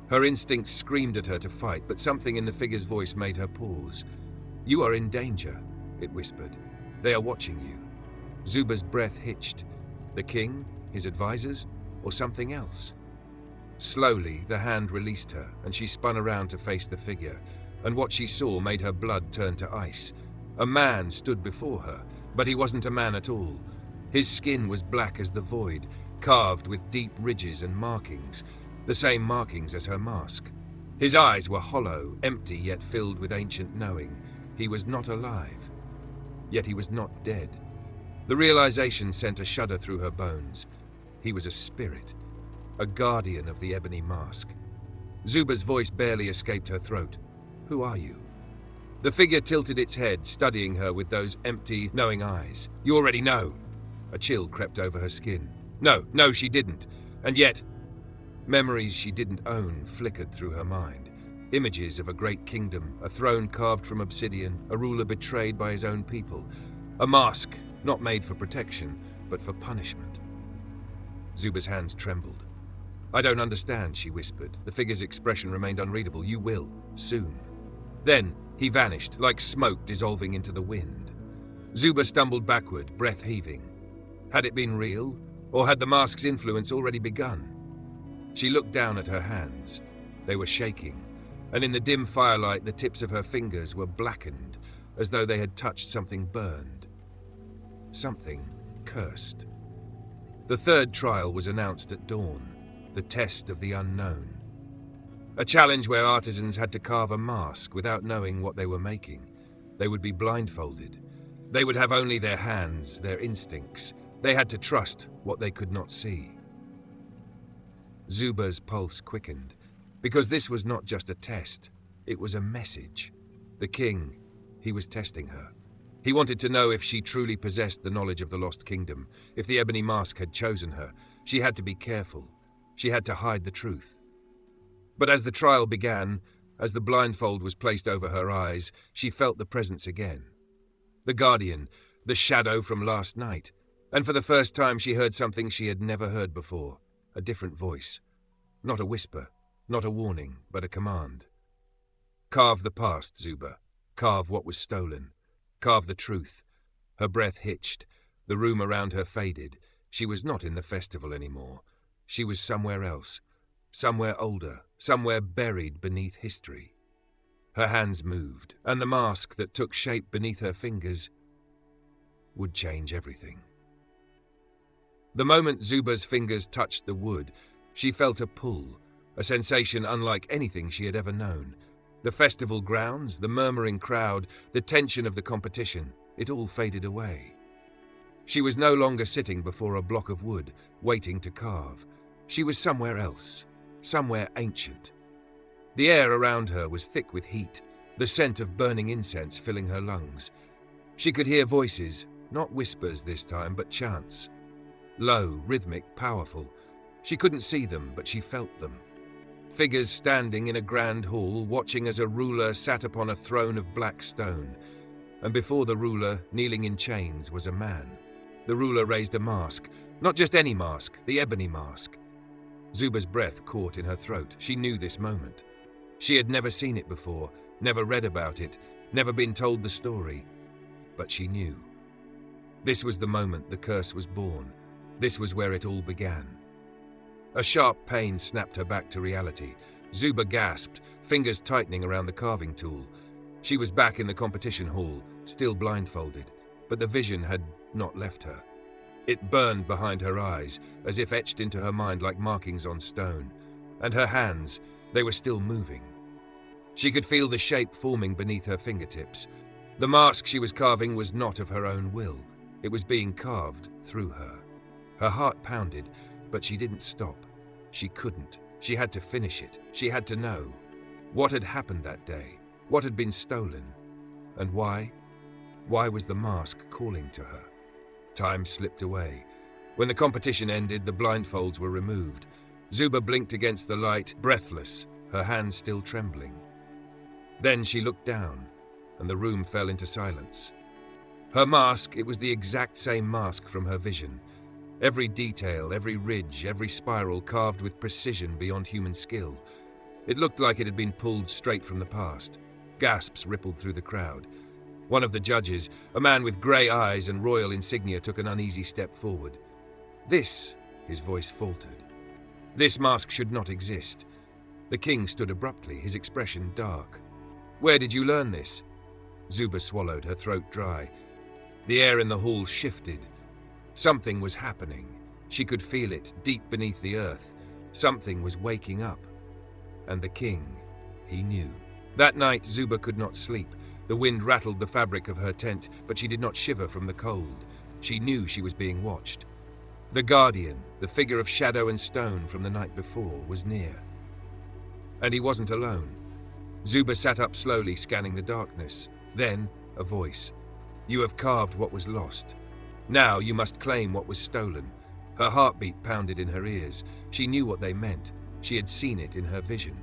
Her instincts screamed at her to fight, but something in the figure's voice made her pause. "You are in danger," it whispered. "They are watching you." Zuba's breath hitched. The king, his advisors, or something else? Slowly, the hand released her, and she spun around to face the figure, and what she saw made her blood turn to ice. A man stood before her, but he wasn't a man at all. His skin was black as the void, carved with deep ridges and markings, the same markings as her mask. His eyes were hollow, empty yet filled with ancient knowing. He was not alive, yet he was not dead. The realization sent a shudder through her bones. He was a spirit, a guardian of the Ebony Mask. Zuba's voice barely escaped her throat. "Who are you?" The figure tilted its head, studying her with those empty, knowing eyes. "You already know." A chill crept over her skin. No, she didn't. And yet, memories she didn't own flickered through her mind. Images of a great kingdom, a throne carved from obsidian, a ruler betrayed by his own people. A mask, not made for protection, but for punishment. Zuba's hands trembled. "I don't understand," she whispered. The figure's expression remained unreadable. "You will, soon." Then he vanished, like smoke dissolving into the wind. Zuba stumbled backward, breath heaving. Had it been real, or had the mask's influence already begun? She looked down at her hands. They were shaking, and in the dim firelight the tips of her fingers were blackened, as though they had touched something burned. Something cursed. The third trial was announced at dawn, the test of the unknown. A challenge where artisans had to carve a mask without knowing what they were making. They would be blindfolded. They would have only their hands, their instincts. They had to trust what they could not see. Zuba's pulse quickened, because this was not just a test, it was a message. The king, he was testing her. He wanted to know if she truly possessed the knowledge of the Lost Kingdom. If the Ebony Mask had chosen her, she had to be careful. She had to hide the truth. But as the trial began, as the blindfold was placed over her eyes, she felt the presence again. The guardian, the shadow from last night. And for the first time she heard something she had never heard before. A different voice. Not a whisper, not a warning, but a command. "Carve the past, Zuba. Carve what was stolen. Carve the truth." Her breath hitched. The room around her faded. She was not in the festival anymore. She was somewhere else. Somewhere older. Somewhere buried beneath history. Her hands moved, and the mask that took shape beneath her fingers would change everything. The moment Zuba's fingers touched the wood, she felt a pull, a sensation unlike anything she had ever known. The festival grounds, the murmuring crowd, the tension of the competition, it all faded away. She was no longer sitting before a block of wood, waiting to carve. She was somewhere else, somewhere ancient. The air around her was thick with heat, the scent of burning incense filling her lungs. She could hear voices, not whispers this time, but chants. Low, rhythmic, powerful. She couldn't see them, but she felt them. Figures standing in a grand hall, watching as a ruler sat upon a throne of black stone. And before the ruler, kneeling in chains, was a man. The ruler raised a mask. Not just any mask, the Ebony Mask. Zuba's breath caught in her throat. She knew this moment. She had never seen it before, never read about it, never been told the story. But she knew. This was the moment the curse was born. This was where it all began. A sharp pain snapped her back to reality. Zuba gasped, fingers tightening around the carving tool. She was back in the competition hall, still blindfolded, but the vision had not left her. It burned behind her eyes, as if etched into her mind like markings on stone. And her hands, they were still moving. She could feel the shape forming beneath her fingertips. The mask she was carving was not of her own will. It was being carved through her. Her heart pounded, but she didn't stop. She couldn't. She had to finish it. She had to know. What had happened that day? What had been stolen? And why? Why was the mask calling to her? Time slipped away. When the competition ended, the blindfolds were removed. Zuba blinked against the light, breathless, her hands still trembling. Then she looked down, and the room fell into silence. Her mask, it was the exact same mask from her vision. Every detail, every ridge, every spiral carved with precision beyond human skill. It looked like it had been pulled straight from the past. Gasps rippled through the crowd. One of the judges, a man with grey eyes and royal insignia, took an uneasy step forward. This, his voice faltered. This mask should not exist. The king stood abruptly, his expression dark. Where did you learn this? Zuba swallowed, her throat dry. The air in the hall shifted. Something was happening. She could feel it, deep beneath the earth. Something was waking up. And the king, he knew. That night, Zuba could not sleep. The wind rattled the fabric of her tent, but she did not shiver from the cold. She knew she was being watched. The guardian, the figure of shadow and stone from the night before, was near. And he wasn't alone. Zuba sat up slowly, scanning the darkness. Then, a voice. You have carved what was lost. Now you must claim what was stolen. Her heartbeat pounded in her ears. She knew what they meant. She had seen it in her vision.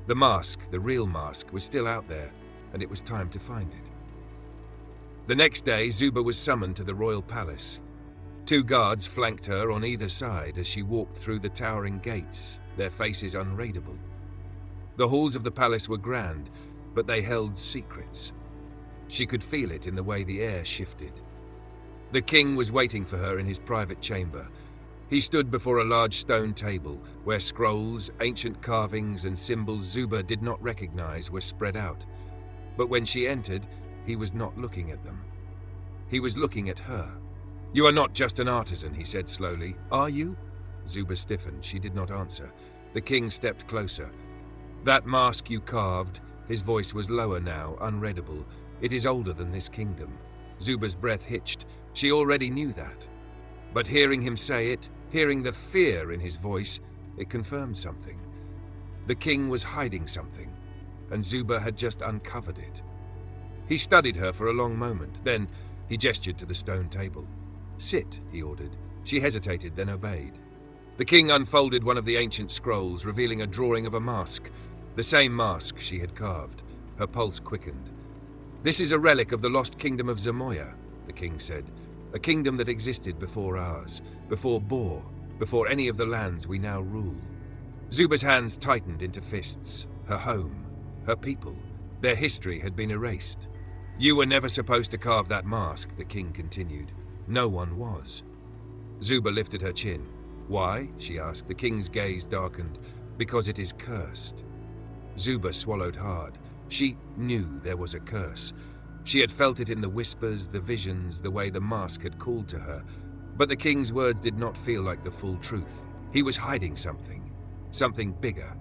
The mask, the real mask, was still out there, and it was time to find it. The next day, Zuba was summoned to the royal palace. 2 guards flanked her on either side as she walked through the towering gates, their faces unreadable. The halls of the palace were grand, but they held secrets. She could feel it in the way the air shifted. The king was waiting for her in his private chamber. He stood before a large stone table where scrolls, ancient carvings, and symbols Zuba did not recognize were spread out. But when she entered, he was not looking at them. He was looking at her. You are not just an artisan, he said slowly. Are you? Zuba stiffened. She did not answer. The king stepped closer. That mask you carved, his voice was lower now, unreadable. It is older than this kingdom. Zuba's breath hitched. She already knew that. But hearing him say it, hearing the fear in his voice, it confirmed something. The king was hiding something, and Zuba had just uncovered it. He studied her for a long moment. Then he gestured to the stone table. Sit, he ordered. She hesitated, then obeyed. The king unfolded one of the ancient scrolls, revealing a drawing of a mask, the same mask she had carved. Her pulse quickened. This is a relic of the lost kingdom of Zamoya, the king said. A kingdom that existed before ours, before Boar, before any of the lands we now rule. Zuba's hands tightened into fists. Her home, her people, their history had been erased. You were never supposed to carve that mask, the king continued. No one was. Zuba lifted her chin. Why? She asked. The king's gaze darkened. Because it is cursed. Zuba swallowed hard. She knew there was a curse. She had felt it in the whispers, the visions, the way the mask had called to her. But the king's words did not feel like the full truth. He was hiding something. Something bigger.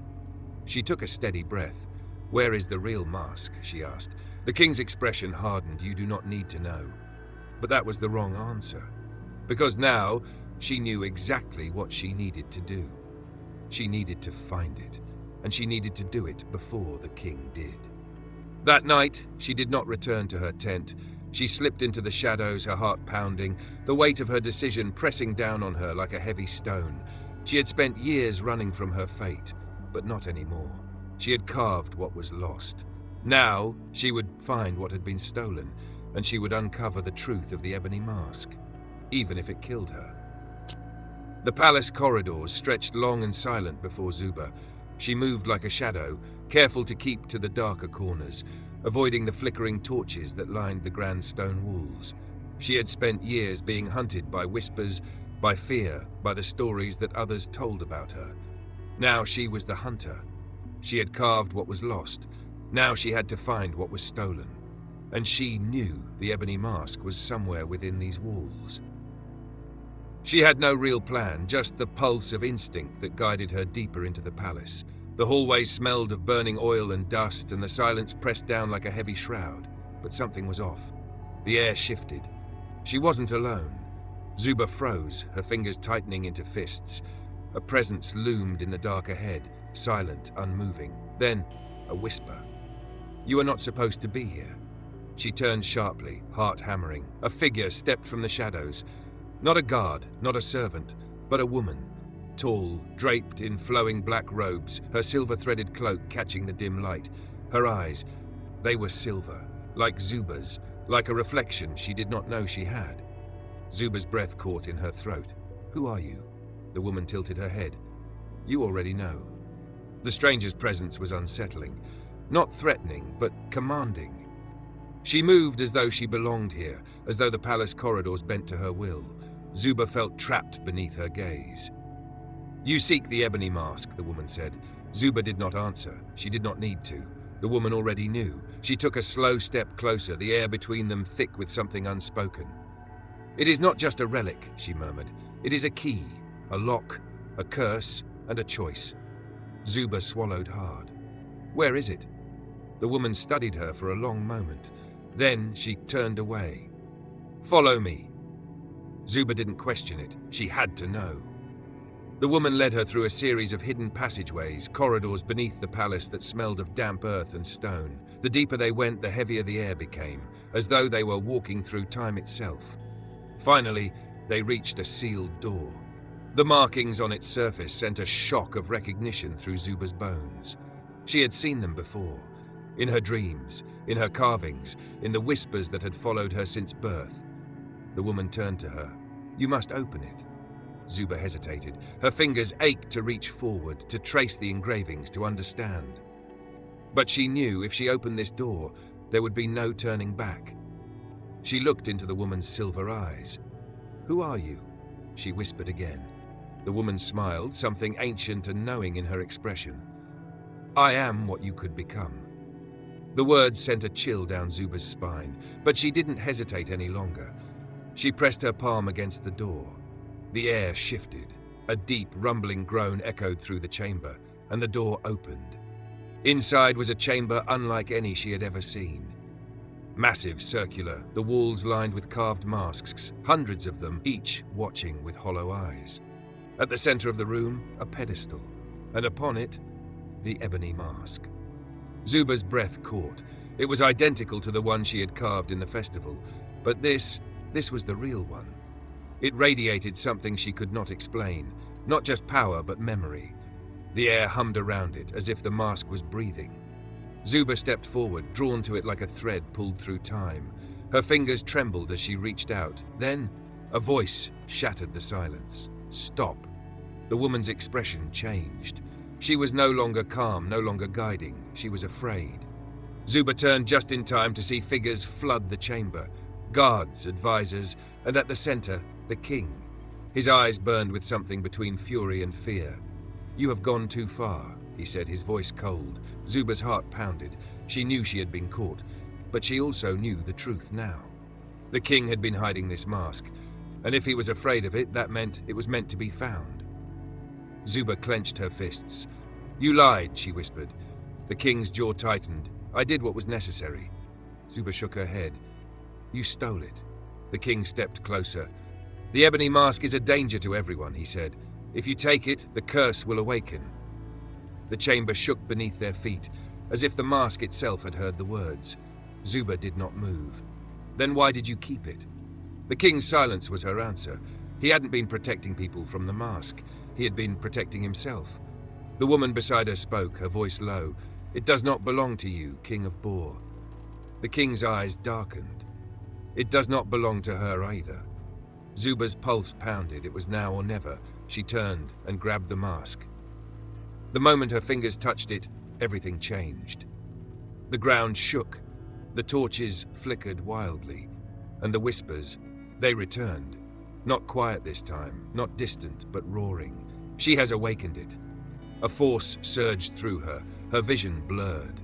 She took a steady breath. Where is the real mask? She asked. The king's expression hardened. You do not need to know. But that was the wrong answer. Because now she knew exactly what she needed to do. She needed to find it. And she needed to do it before the king did. That night, she did not return to her tent. She slipped into the shadows, her heart pounding, the weight of her decision pressing down on her like a heavy stone. She had spent years running from her fate, but not anymore. She had carved what was lost. Now, she would find what had been stolen, and she would uncover the truth of the Ebony Mask, even if it killed her. The palace corridors stretched long and silent before Zuba. She moved like a shadow, careful to keep to the darker corners, avoiding the flickering torches that lined the grand stone walls. She had spent years being hunted by whispers, by fear, by the stories that others told about her. Now she was the hunter. She had carved what was lost, Now she had to find what was stolen, and she knew the Ebony Mask was somewhere within these walls. She had no real plan, just the pulse of instinct that guided her deeper into the palace. The hallway smelled of burning oil and dust, and the silence pressed down like a heavy shroud. But something was off. The air shifted. She wasn't alone. Zuba froze, her fingers tightening into fists. A presence loomed in the dark ahead, silent, unmoving. Then, a whisper. "You are not supposed to be here." She turned sharply, heart hammering. A figure stepped from the shadows. Not a guard, not a servant, but a woman. Tall, draped in flowing black robes, her silver-threaded cloak catching the dim light. Her eyes, they were silver, like Zuba's, like a reflection she did not know she had. Zuba's breath caught in her throat. "Who are you?" The woman tilted her head. "You already know." The stranger's presence was unsettling. Not threatening, but commanding. She moved as though she belonged here, as though the palace corridors bent to her will. Zuba felt trapped beneath her gaze. "You seek the Ebony Mask," the woman said. Zuba did not answer. She did not need to. The woman already knew. She took a slow step closer, the air between them thick with something unspoken. "It is not just a relic," she murmured. "It is a key, a lock, a curse, and a choice." Zuba swallowed hard. "Where is it?" The woman studied her for a long moment. Then she turned away. "Follow me." Zuba didn't question it. She had to know. The woman led her through a series of hidden passageways, corridors beneath the palace that smelled of damp earth and stone. The deeper they went, the heavier the air became, as though they were walking through time itself. Finally, they reached a sealed door. The markings on its surface sent a shock of recognition through Zuba's bones. She had seen them before. In her dreams, in her carvings, in the whispers that had followed her since birth. The woman turned to her. "You must open it." Zuba hesitated. Her fingers ached to reach forward, to trace the engravings, to understand. But she knew if she opened this door, there would be no turning back. She looked into the woman's silver eyes. "Who are you?" she whispered again. The woman smiled, something ancient and knowing in her expression. "I am what you could become." The words sent a chill down Zuba's spine, but she didn't hesitate any longer. She pressed her palm against the door. The air shifted. A deep, rumbling groan echoed through the chamber, and the door opened. Inside was a chamber unlike any she had ever seen. Massive, circular, the walls lined with carved masks, hundreds of them, each watching with hollow eyes. At the center of the room, a pedestal, and upon it, the Ebony Mask. Zuba's breath caught. It was identical to the one she had carved in the festival, but this was the real one. It radiated something she could not explain, not just power, but memory. The air hummed around it, as if the mask was breathing. Zuba stepped forward, drawn to it like a thread pulled through time. Her fingers trembled as she reached out. Then, a voice shattered the silence. "Stop." The woman's expression changed. She was no longer calm, no longer guiding. She was afraid. Zuba turned just in time to see figures flood the chamber. Guards, advisors, and at the center, the king. His eyes burned with something between fury and fear. "You have gone too far," he said, his voice cold. Zuba's heart pounded. She knew she had been caught, but she also knew the truth now. The king had been hiding this mask, and if he was afraid of it, that meant it was meant to be found. Zuba clenched her fists. "You lied," she whispered. The king's jaw tightened. "I did what was necessary." Zuba shook her head. "You stole it." The king stepped closer. "The Ebony Mask is a danger to everyone," he said. "If you take it, the curse will awaken." The chamber shook beneath their feet, as if the mask itself had heard the words. Zuba did not move. "Then why did you keep it?" The king's silence was her answer. He hadn't been protecting people from the mask. He had been protecting himself. The woman beside her spoke, her voice low. "It does not belong to you, King of Boar." The king's eyes darkened. It does not belong to her either. Zuba's pulse pounded. It was now or never. She turned and grabbed the mask. The moment her fingers touched it, everything changed. The ground shook. The torches flickered wildly. And the whispers, they returned. Not quiet this time, not distant, but roaring. She has awakened it. A force surged through her, her vision blurred.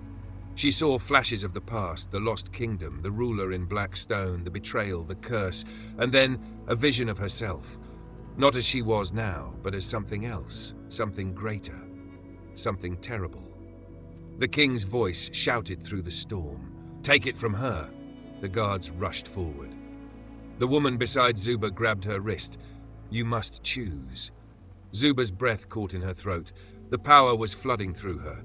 She saw flashes of the past, the lost kingdom, the ruler in black stone, the betrayal, the curse, and then a vision of herself. Not as she was now, but as something else, something greater, something terrible. The king's voice shouted through the storm. "Take it from her!" The guards rushed forward. The woman beside Zuba grabbed her wrist. "You must choose." Zuba's breath caught in her throat. The power was flooding through her.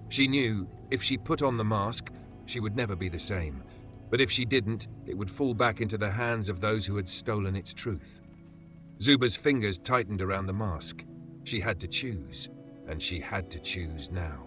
She knew if she put on the mask, she would never be the same. But if she didn't, it would fall back into the hands of those who had stolen its truth. Zuba's fingers tightened around the mask. She had to choose, and she had to choose now.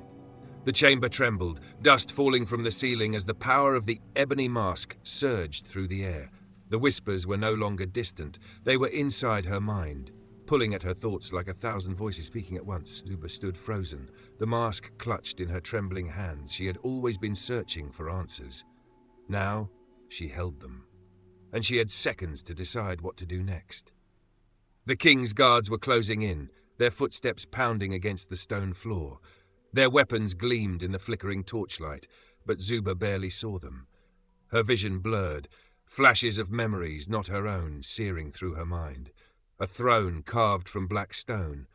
The chamber trembled, dust falling from the ceiling as the power of the Ebony Mask surged through the air. The whispers were no longer distant. They were inside her mind, pulling at her thoughts like 1,000 voices speaking at once. Zuba stood frozen, the mask clutched in her trembling hands. She had always been searching for answers. Now, she held them. And she had seconds to decide what to do next. The king's guards were closing in, their footsteps pounding against the stone floor. Their weapons gleamed in the flickering torchlight, but Zuba barely saw them. Her vision blurred, flashes of memories not her own searing through her mind. A throne carved from black stone,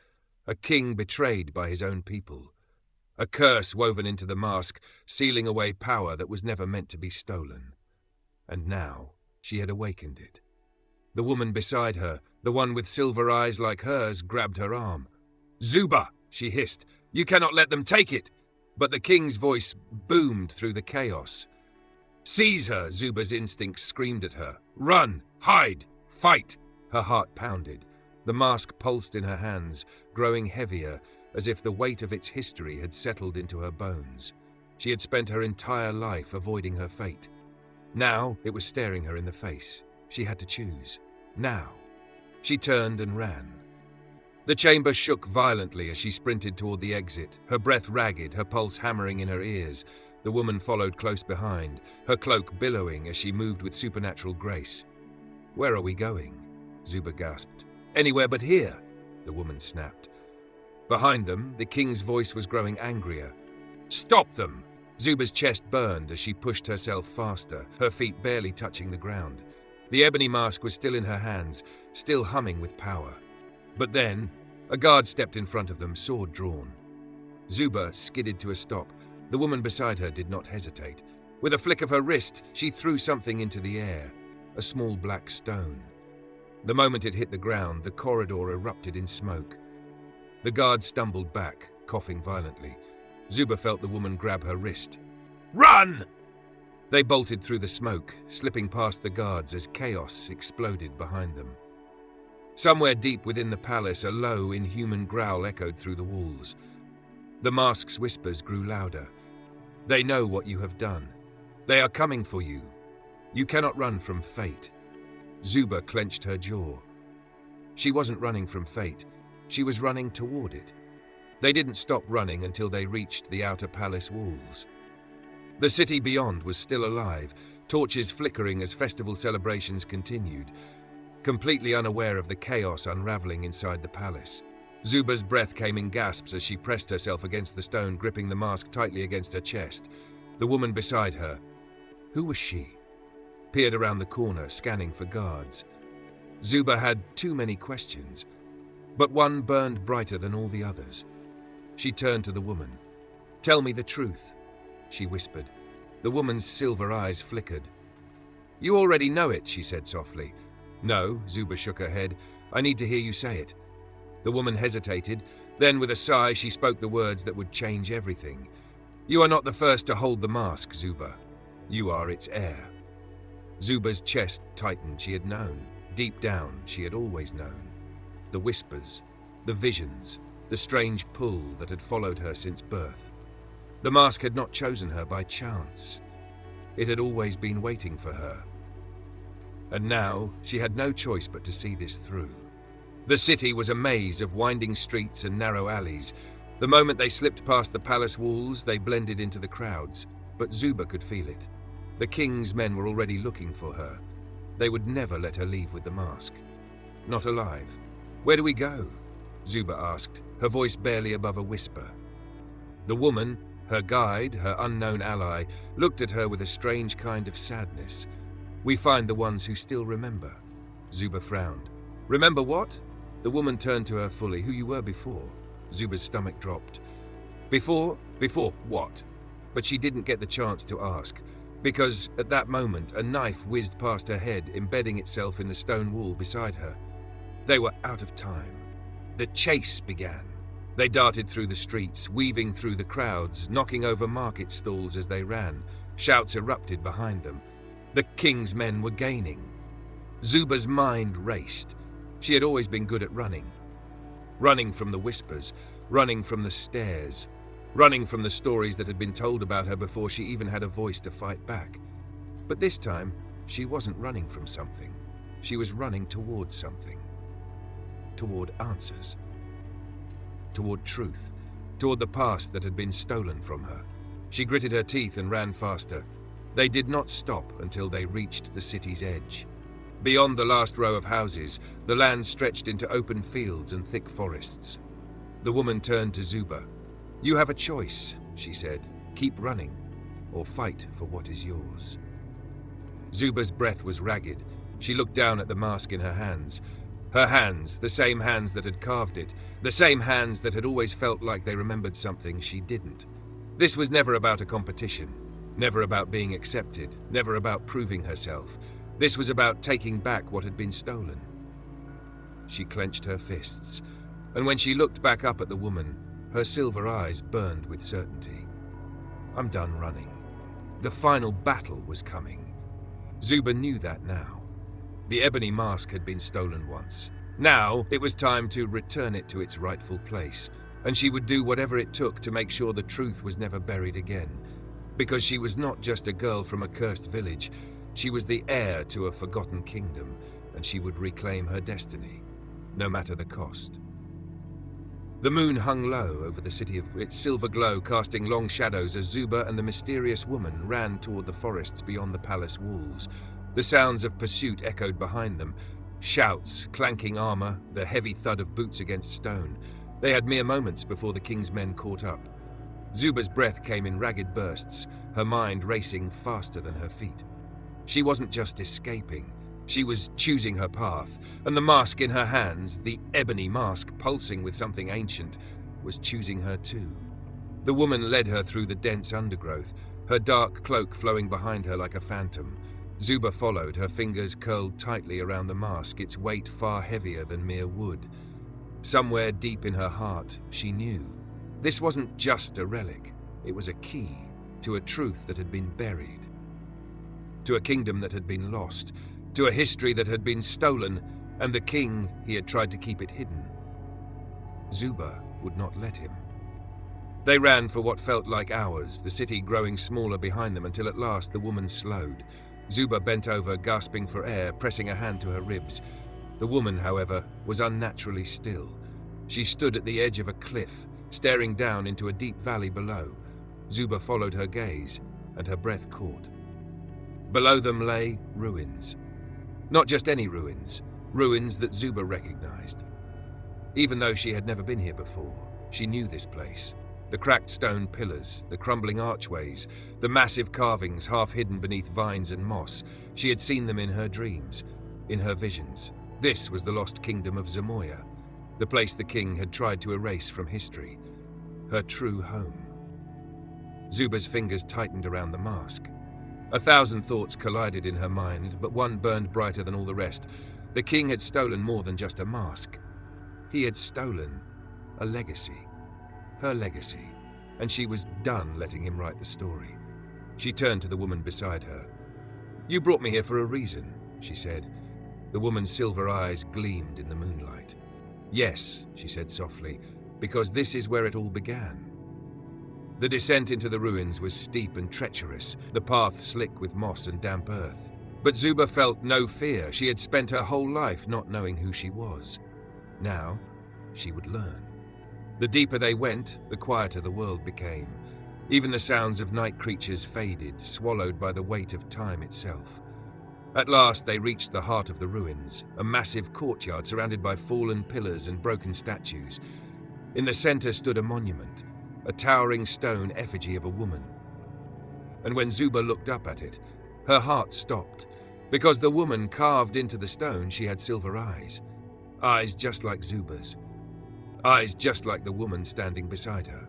a king betrayed by his own people. A curse woven into the mask, sealing away power that was never meant to be stolen. And now she had awakened it. The woman beside her, the one with silver eyes like hers, grabbed her arm. "Zuba!" she hissed. "You cannot let them take it!" But the king's voice boomed through the chaos. "Seize her!" Zuba's instincts screamed at her. "Run! Hide! Fight!" Her heart pounded. The mask pulsed in her hands, growing heavier, as if the weight of its history had settled into her bones. She had spent her entire life avoiding her fate. Now it was staring her in the face. She had to choose. Now. She turned and ran. The chamber shook violently as she sprinted toward the exit, her breath ragged, her pulse hammering in her ears. The woman followed close behind, her cloak billowing as she moved with supernatural grace. "Where are we going?" Zuba gasped. "Anywhere but here," the woman snapped. Behind them, the king's voice was growing angrier. "Stop them!" Zuba's chest burned as she pushed herself faster, her feet barely touching the ground. The ebony mask was still in her hands, still humming with power. But then, a guard stepped in front of them, sword drawn. Zuba skidded to a stop. The woman beside her did not hesitate. With a flick of her wrist, she threw something into the air, a small black stone. The moment it hit the ground, the corridor erupted in smoke. The guard stumbled back, coughing violently. Zuba felt the woman grab her wrist. "Run!" They bolted through the smoke, slipping past the guards as chaos exploded behind them. Somewhere deep within the palace, a low, inhuman growl echoed through the walls. The mask's whispers grew louder. "They know what you have done. They are coming for you. You cannot run from fate." Zuba clenched her jaw. She wasn't running from fate. She was running toward it. They didn't stop running until they reached the outer palace walls. The city beyond was still alive, torches flickering as festival celebrations continued. Completely unaware of the chaos unraveling inside the palace. Zuba's breath came in gasps as she pressed herself against the stone, gripping the mask tightly against her chest. The woman beside her, who was she? Peered around the corner, scanning for guards. Zuba had too many questions, but one burned brighter than all the others. She turned to the woman. "Tell me the truth," she whispered. The woman's silver eyes flickered. "You already know it," she said softly. "No," Zuba shook her head. "I need to hear you say it." The woman hesitated. Then, with a sigh, she spoke the words that would change everything. "You are not the first to hold the mask, Zuba. You are its heir." Zuba's chest tightened. She had known. Deep down, she had always known. The whispers, the visions, the strange pull that had followed her since birth. The mask had not chosen her by chance. It had always been waiting for her. And now, she had no choice but to see this through. The city was a maze of winding streets and narrow alleys. The moment they slipped past the palace walls, they blended into the crowds. But Zuba could feel it. The king's men were already looking for her. They would never let her leave with the mask. Not alive. "Where do we go?" Zuba asked, her voice barely above a whisper. The woman, Her guide, her unknown ally, looked at her with a strange kind of sadness. "We find the ones who still remember." Zuba frowned. "Remember what?" The woman turned to her fully. "Who you were before." Zuba's stomach dropped. Before what? But she didn't get the chance to ask, because at that moment a knife whizzed past her head, embedding itself in the stone wall beside her. They were out of time. The chase began. They darted through the streets, weaving through the crowds, knocking over market stalls as they ran. Shouts erupted behind them. The king's men were gaining. Zuba's mind raced. She had always been good at running. Running from the whispers, running from the stares, running from the stories that had been told about her before she even had a voice to fight back. But this time, she wasn't running from something. She was running towards something. Toward answers. Toward truth. Toward the past that had been stolen from her. She gritted her teeth and ran faster. They did not stop until they reached the city's edge. Beyond the last row of houses, the land stretched into open fields and thick forests. The woman turned to Zuba. "You have a choice," she said. "Keep running, or fight for what is yours." Zuba's breath was ragged. She looked down at the mask in her hands. Her hands, the same hands that had carved it, the same hands that had always felt like they remembered something she didn't. This was never about a competition, never about being accepted, never about proving herself. This was about taking back what had been stolen. She clenched her fists, and when she looked back up at the woman, her silver eyes burned with certainty. "I'm done running." The final battle was coming. Zuba knew that now. The Ebony Mask had been stolen once. Now it was time to return it to its rightful place, and she would do whatever it took to make sure the truth was never buried again. Because she was not just a girl from a cursed village, she was the heir to a forgotten kingdom, and she would reclaim her destiny, no matter the cost. The moon hung low over the city, of its silver glow casting long shadows as Zuba and the mysterious woman ran toward the forests beyond the palace walls. The sounds of pursuit echoed behind them. Shouts, clanking armor, the heavy thud of boots against stone. They had mere moments before the king's men caught up. Zuba's breath came in ragged bursts, her mind racing faster than her feet. She wasn't just escaping. She was choosing her path, and the mask in her hands, the Ebony Mask pulsing with something ancient, was choosing her too. The woman led her through the dense undergrowth, her dark cloak flowing behind her like a phantom. Zuba followed, her fingers curled tightly around the mask, its weight far heavier than mere wood. Somewhere deep in her heart, she knew. This wasn't just a relic, it was a key to a truth that had been buried. To a kingdom that had been lost, to a history that had been stolen, and the king, he had tried to keep it hidden. Zuba would not let him. They ran for what felt like hours, the city growing smaller behind them until at last the woman slowed. Zuba bent over, gasping for air, pressing a hand to her ribs. The woman, however, was unnaturally still. She stood at the edge of a cliff, staring down into a deep valley below. Zuba followed her gaze, and her breath caught. Below them lay ruins. Not just any ruins, ruins that Zuba recognized. Even though she had never been here before, she knew this place. The cracked stone pillars, the crumbling archways, the massive carvings half hidden beneath vines and moss. She had seen them in her dreams, in her visions. This was the lost kingdom of Zamoya, the place the king had tried to erase from history. Her true home. Zuba's fingers tightened around the mask. 1,000 thoughts collided in her mind, but one burned brighter than all the rest. The king had stolen more than just a mask. He had stolen a legacy. Her legacy, and she was done letting him write the story. She turned to the woman beside her. "You brought me here for a reason," she said. The woman's silver eyes gleamed in the moonlight. "Yes," she said softly, "because this is where it all began." The descent into the ruins was steep and treacherous, the path slick with moss and damp earth. But Zuba felt no fear. She had spent her whole life not knowing who she was. Now, she would learn. The deeper they went, the quieter the world became. Even the sounds of night creatures faded, swallowed by the weight of time itself. At last they reached the heart of the ruins, a massive courtyard surrounded by fallen pillars and broken statues. In the center stood a monument, a towering stone effigy of a woman. And when Zuba looked up at it, her heart stopped, because the woman carved into the stone she had silver eyes. Eyes just like Zuba's. Eyes just like the woman standing beside her.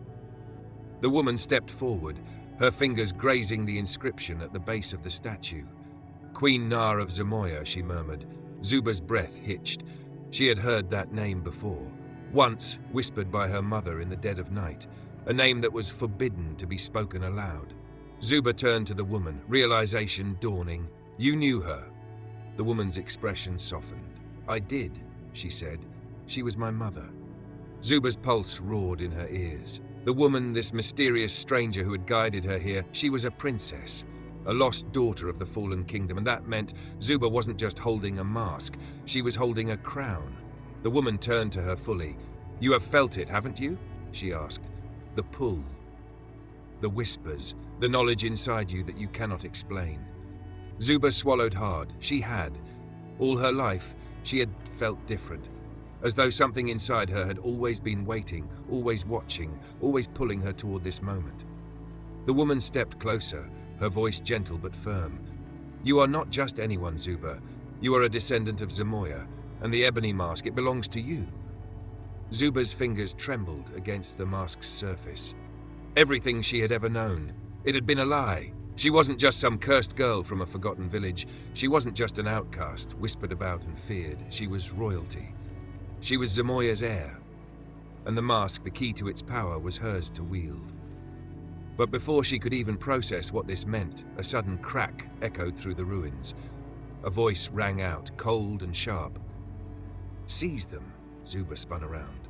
The woman stepped forward, her fingers grazing the inscription at the base of the statue. Queen Nar of Zamoya, she murmured. Zuba's breath hitched. She had heard that name before, once whispered by her mother in the dead of night, a name that was forbidden to be spoken aloud. Zuba turned to the woman, realization dawning. You knew her. The woman's expression softened. I did, she said. She was my mother. Zuba's pulse roared in her ears. The woman, this mysterious stranger who had guided her here, she was a princess, a lost daughter of the fallen kingdom, and that meant Zuba wasn't just holding a mask, she was holding a crown. The woman turned to her fully. You have felt it, haven't you? She asked. The pull. The whispers, the knowledge inside you that you cannot explain. Zuba swallowed hard. She had. All her life, she had felt different, as though something inside her had always been waiting, always watching, always pulling her toward this moment. The woman stepped closer, her voice gentle but firm. You are not just anyone, Zuba. You are a descendant of Zamoya, and the Ebony Mask, it belongs to you. Zuba's fingers trembled against the mask's surface. Everything she had ever known, it had been a lie. She wasn't just some cursed girl from a forgotten village. She wasn't just an outcast, whispered about and feared. She was royalty. She was Zamoya's heir, and the mask, the key to its power, was hers to wield. But before she could even process what this meant, a sudden crack echoed through the ruins. A voice rang out, cold and sharp. Seize them, Zuba spun around.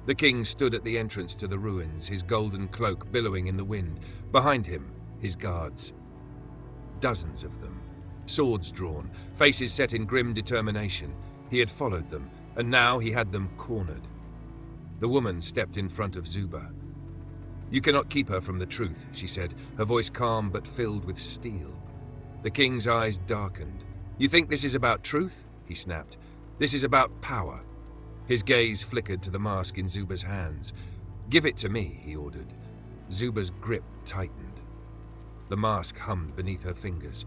The king stood at the entrance to the ruins, his golden cloak billowing in the wind. Behind him, his guards. Dozens of them, swords drawn, faces set in grim determination. He had followed them, and now he had them cornered. The woman stepped in front of Zuba. You cannot keep her from the truth, she said, her voice calm but filled with steel. The king's eyes darkened. You think this is about truth? He snapped. This is about power. His gaze flickered to the mask in Zuba's hands. Give it to me, he ordered. Zuba's grip tightened. The mask hummed beneath her fingers.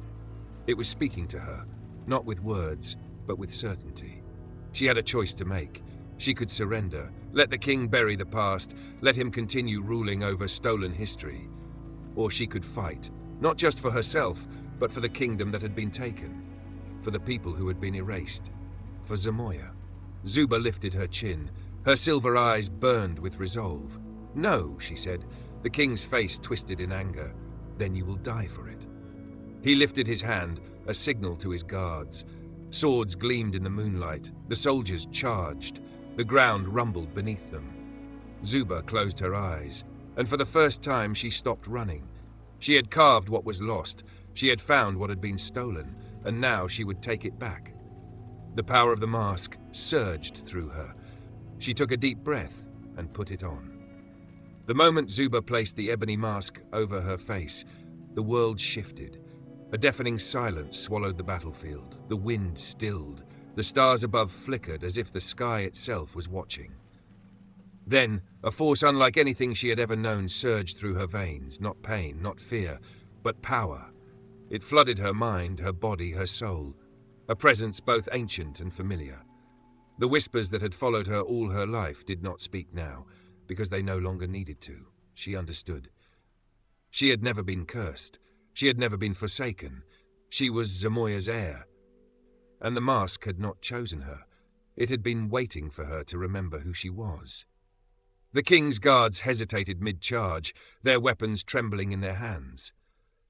It was speaking to her, not with words, but with certainty. She had a choice to make. She could surrender, let the king bury the past, let him continue ruling over stolen history. Or she could fight, not just for herself, but for the kingdom that had been taken, for the people who had been erased, for Zamoya. Zuba lifted her chin. Her silver eyes burned with resolve. No, she said. The king's face twisted in anger. Then you will die for it. He lifted his hand, a signal to his guards. Swords gleamed in the moonlight. The soldiers charged. The ground rumbled beneath them. Zuba closed her eyes, and for the first time she stopped running. She had carved what was lost. She had found what had been stolen, and now she would take it back. The power of the mask surged through her. She took a deep breath and put it on. The moment Zuba placed the ebony mask over her face, the world shifted. A deafening silence swallowed the battlefield. The wind stilled. The stars above flickered as if the sky itself was watching. Then, a force unlike anything she had ever known surged through her veins, not pain, not fear, but power. It flooded her mind, her body, her soul, a presence both ancient and familiar. The whispers that had followed her all her life did not speak now, because they no longer needed to. She understood. She had never been cursed. She had never been forsaken. She was Zamoya's heir. And the mask had not chosen her. It had been waiting for her to remember who she was. The king's guards hesitated mid-charge, their weapons trembling in their hands.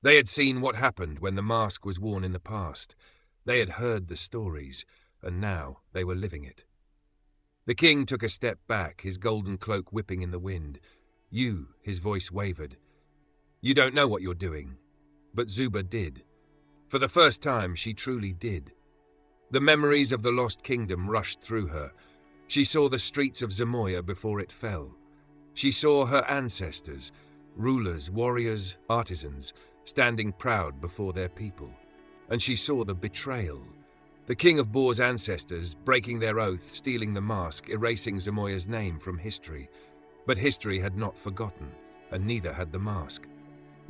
They had seen what happened when the mask was worn in the past. They had heard the stories, and now they were living it. The king took a step back, his golden cloak whipping in the wind. You, his voice wavered. You don't know what you're doing. But Zuba did. For the first time, she truly did. The memories of the lost kingdom rushed through her. She saw the streets of Zamoya before it fell. She saw her ancestors, rulers, warriors, artisans, standing proud before their people. And she saw the betrayal. The king of Boar's ancestors, breaking their oath, stealing the mask, erasing Zamoya's name from history. But history had not forgotten, and neither had the mask.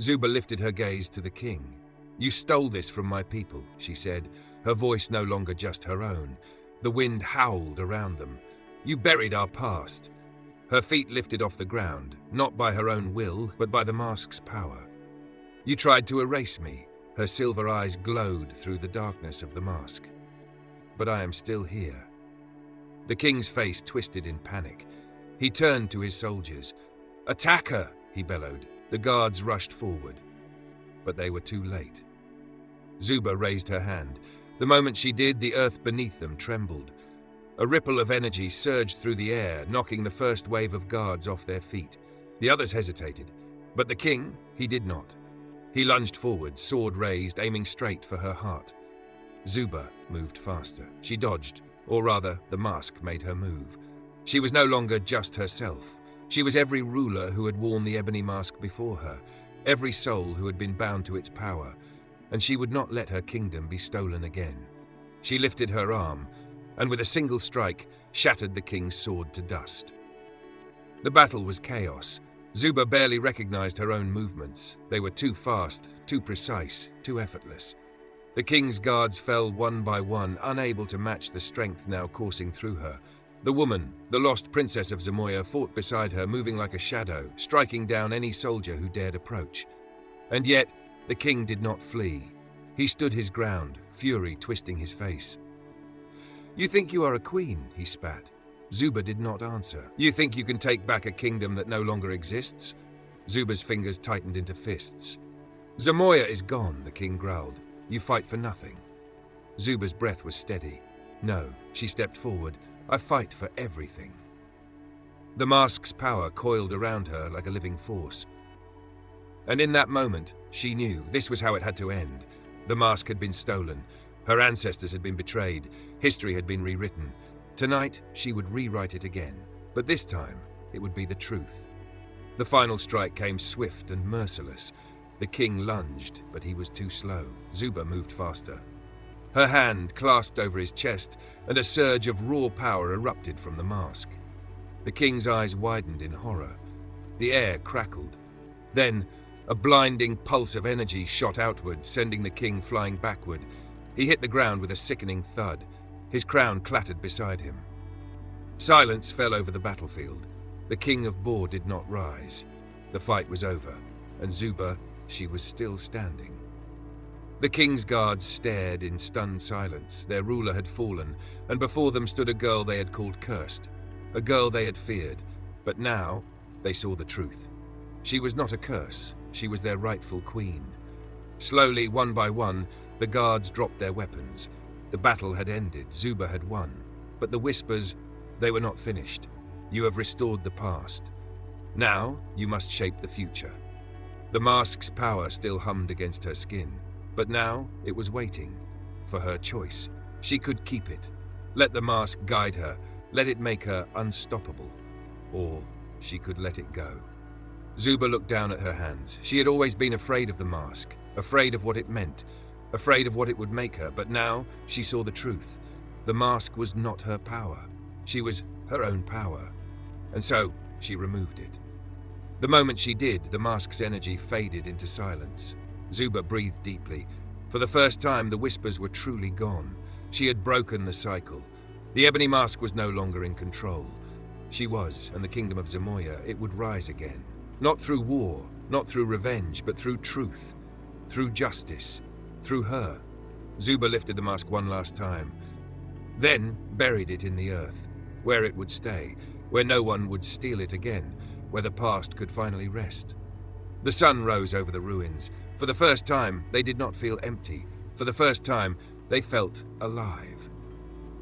Zuba lifted her gaze to the king. "You stole this from my people," she said, her voice no longer just her own. The wind howled around them. "You buried our past." Her feet lifted off the ground, not by her own will, but by the mask's power. "You tried to erase me." Her silver eyes glowed through the darkness of the mask. "But I am still here." The king's face twisted in panic. He turned to his soldiers. "Attack her!" he bellowed. The guards rushed forward, but they were too late. Zuba raised her hand. The moment she did, the earth beneath them trembled. A ripple of energy surged through the air, knocking the first wave of guards off their feet. The others hesitated, but the king, he did not. He lunged forward, sword raised, aiming straight for her heart. Zuba moved faster. She dodged, or rather, the mask made her move. She was no longer just herself. She was every ruler who had worn the Ebony Mask before her, every soul who had been bound to its power, and she would not let her kingdom be stolen again. She lifted her arm, and with a single strike, shattered the king's sword to dust. The battle was chaos. Zuba barely recognized her own movements. They were too fast, too precise, too effortless. The king's guards fell one by one, unable to match the strength now coursing through her. The woman, the lost princess of Zamoya, fought beside her, moving like a shadow, striking down any soldier who dared approach. And yet, the king did not flee. He stood his ground, fury twisting his face. "You think you are a queen?" he spat. Zuba did not answer. "You think you can take back a kingdom that no longer exists?" Zuba's fingers tightened into fists. "Zamoya is gone," the king growled. "You fight for nothing." Zuba's breath was steady. "No," she stepped forward. "I fight for everything." The mask's power coiled around her like a living force. And in that moment, she knew this was how it had to end. The mask had been stolen. Her ancestors had been betrayed. History had been rewritten. Tonight, she would rewrite it again. But this time, it would be the truth. The final strike came swift and merciless. The king lunged, but he was too slow. Zuba moved faster. Her hand clasped over his chest, and a surge of raw power erupted from the mask. The king's eyes widened in horror. The air crackled. Then, a blinding pulse of energy shot outward, sending the king flying backward. He hit the ground with a sickening thud. His crown clattered beside him. Silence fell over the battlefield. The king of Bor did not rise. The fight was over, and Zuba, she was still standing. The king's guards stared in stunned silence. Their ruler had fallen, and before them stood a girl they had called cursed, a girl they had feared. But now they saw the truth. She was not a curse. She was their rightful queen. Slowly, one by one, the guards dropped their weapons. The battle had ended. Zuba had won. But the whispers, they were not finished. You have restored the past. Now you must shape the future. The mask's power still hummed against her skin. But now it was waiting for her choice. She could keep it. Let the mask guide her. Let it make her unstoppable. Or she could let it go. Zuba looked down at her hands. She had always been afraid of the mask, afraid of what it meant, afraid of what it would make her. But now she saw the truth. The mask was not her power. She was her own power. And so she removed it. The moment she did, the mask's energy faded into silence. Zuba breathed deeply. For the first time, the whispers were truly gone. She had broken the cycle. The Ebony Mask was no longer in control. She was, and the kingdom of Zamoya, it would rise again. Not through war, not through revenge, but through truth, through justice, through her. Zuba lifted the mask one last time, then buried it in the earth, where it would stay, where no one would steal it again, where the past could finally rest. The sun rose over the ruins. For the first time, they did not feel empty. For the first time, they felt alive.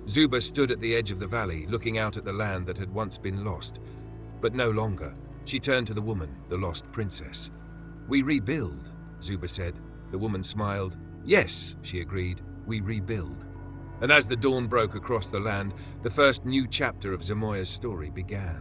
Zuba stood at the edge of the valley, looking out at the land that had once been lost. But no longer. She turned to the woman, the lost princess. "We rebuild," Zuba said. The woman smiled. "Yes," she agreed, "we rebuild." And as the dawn broke across the land, the first new chapter of Zamoya's story began.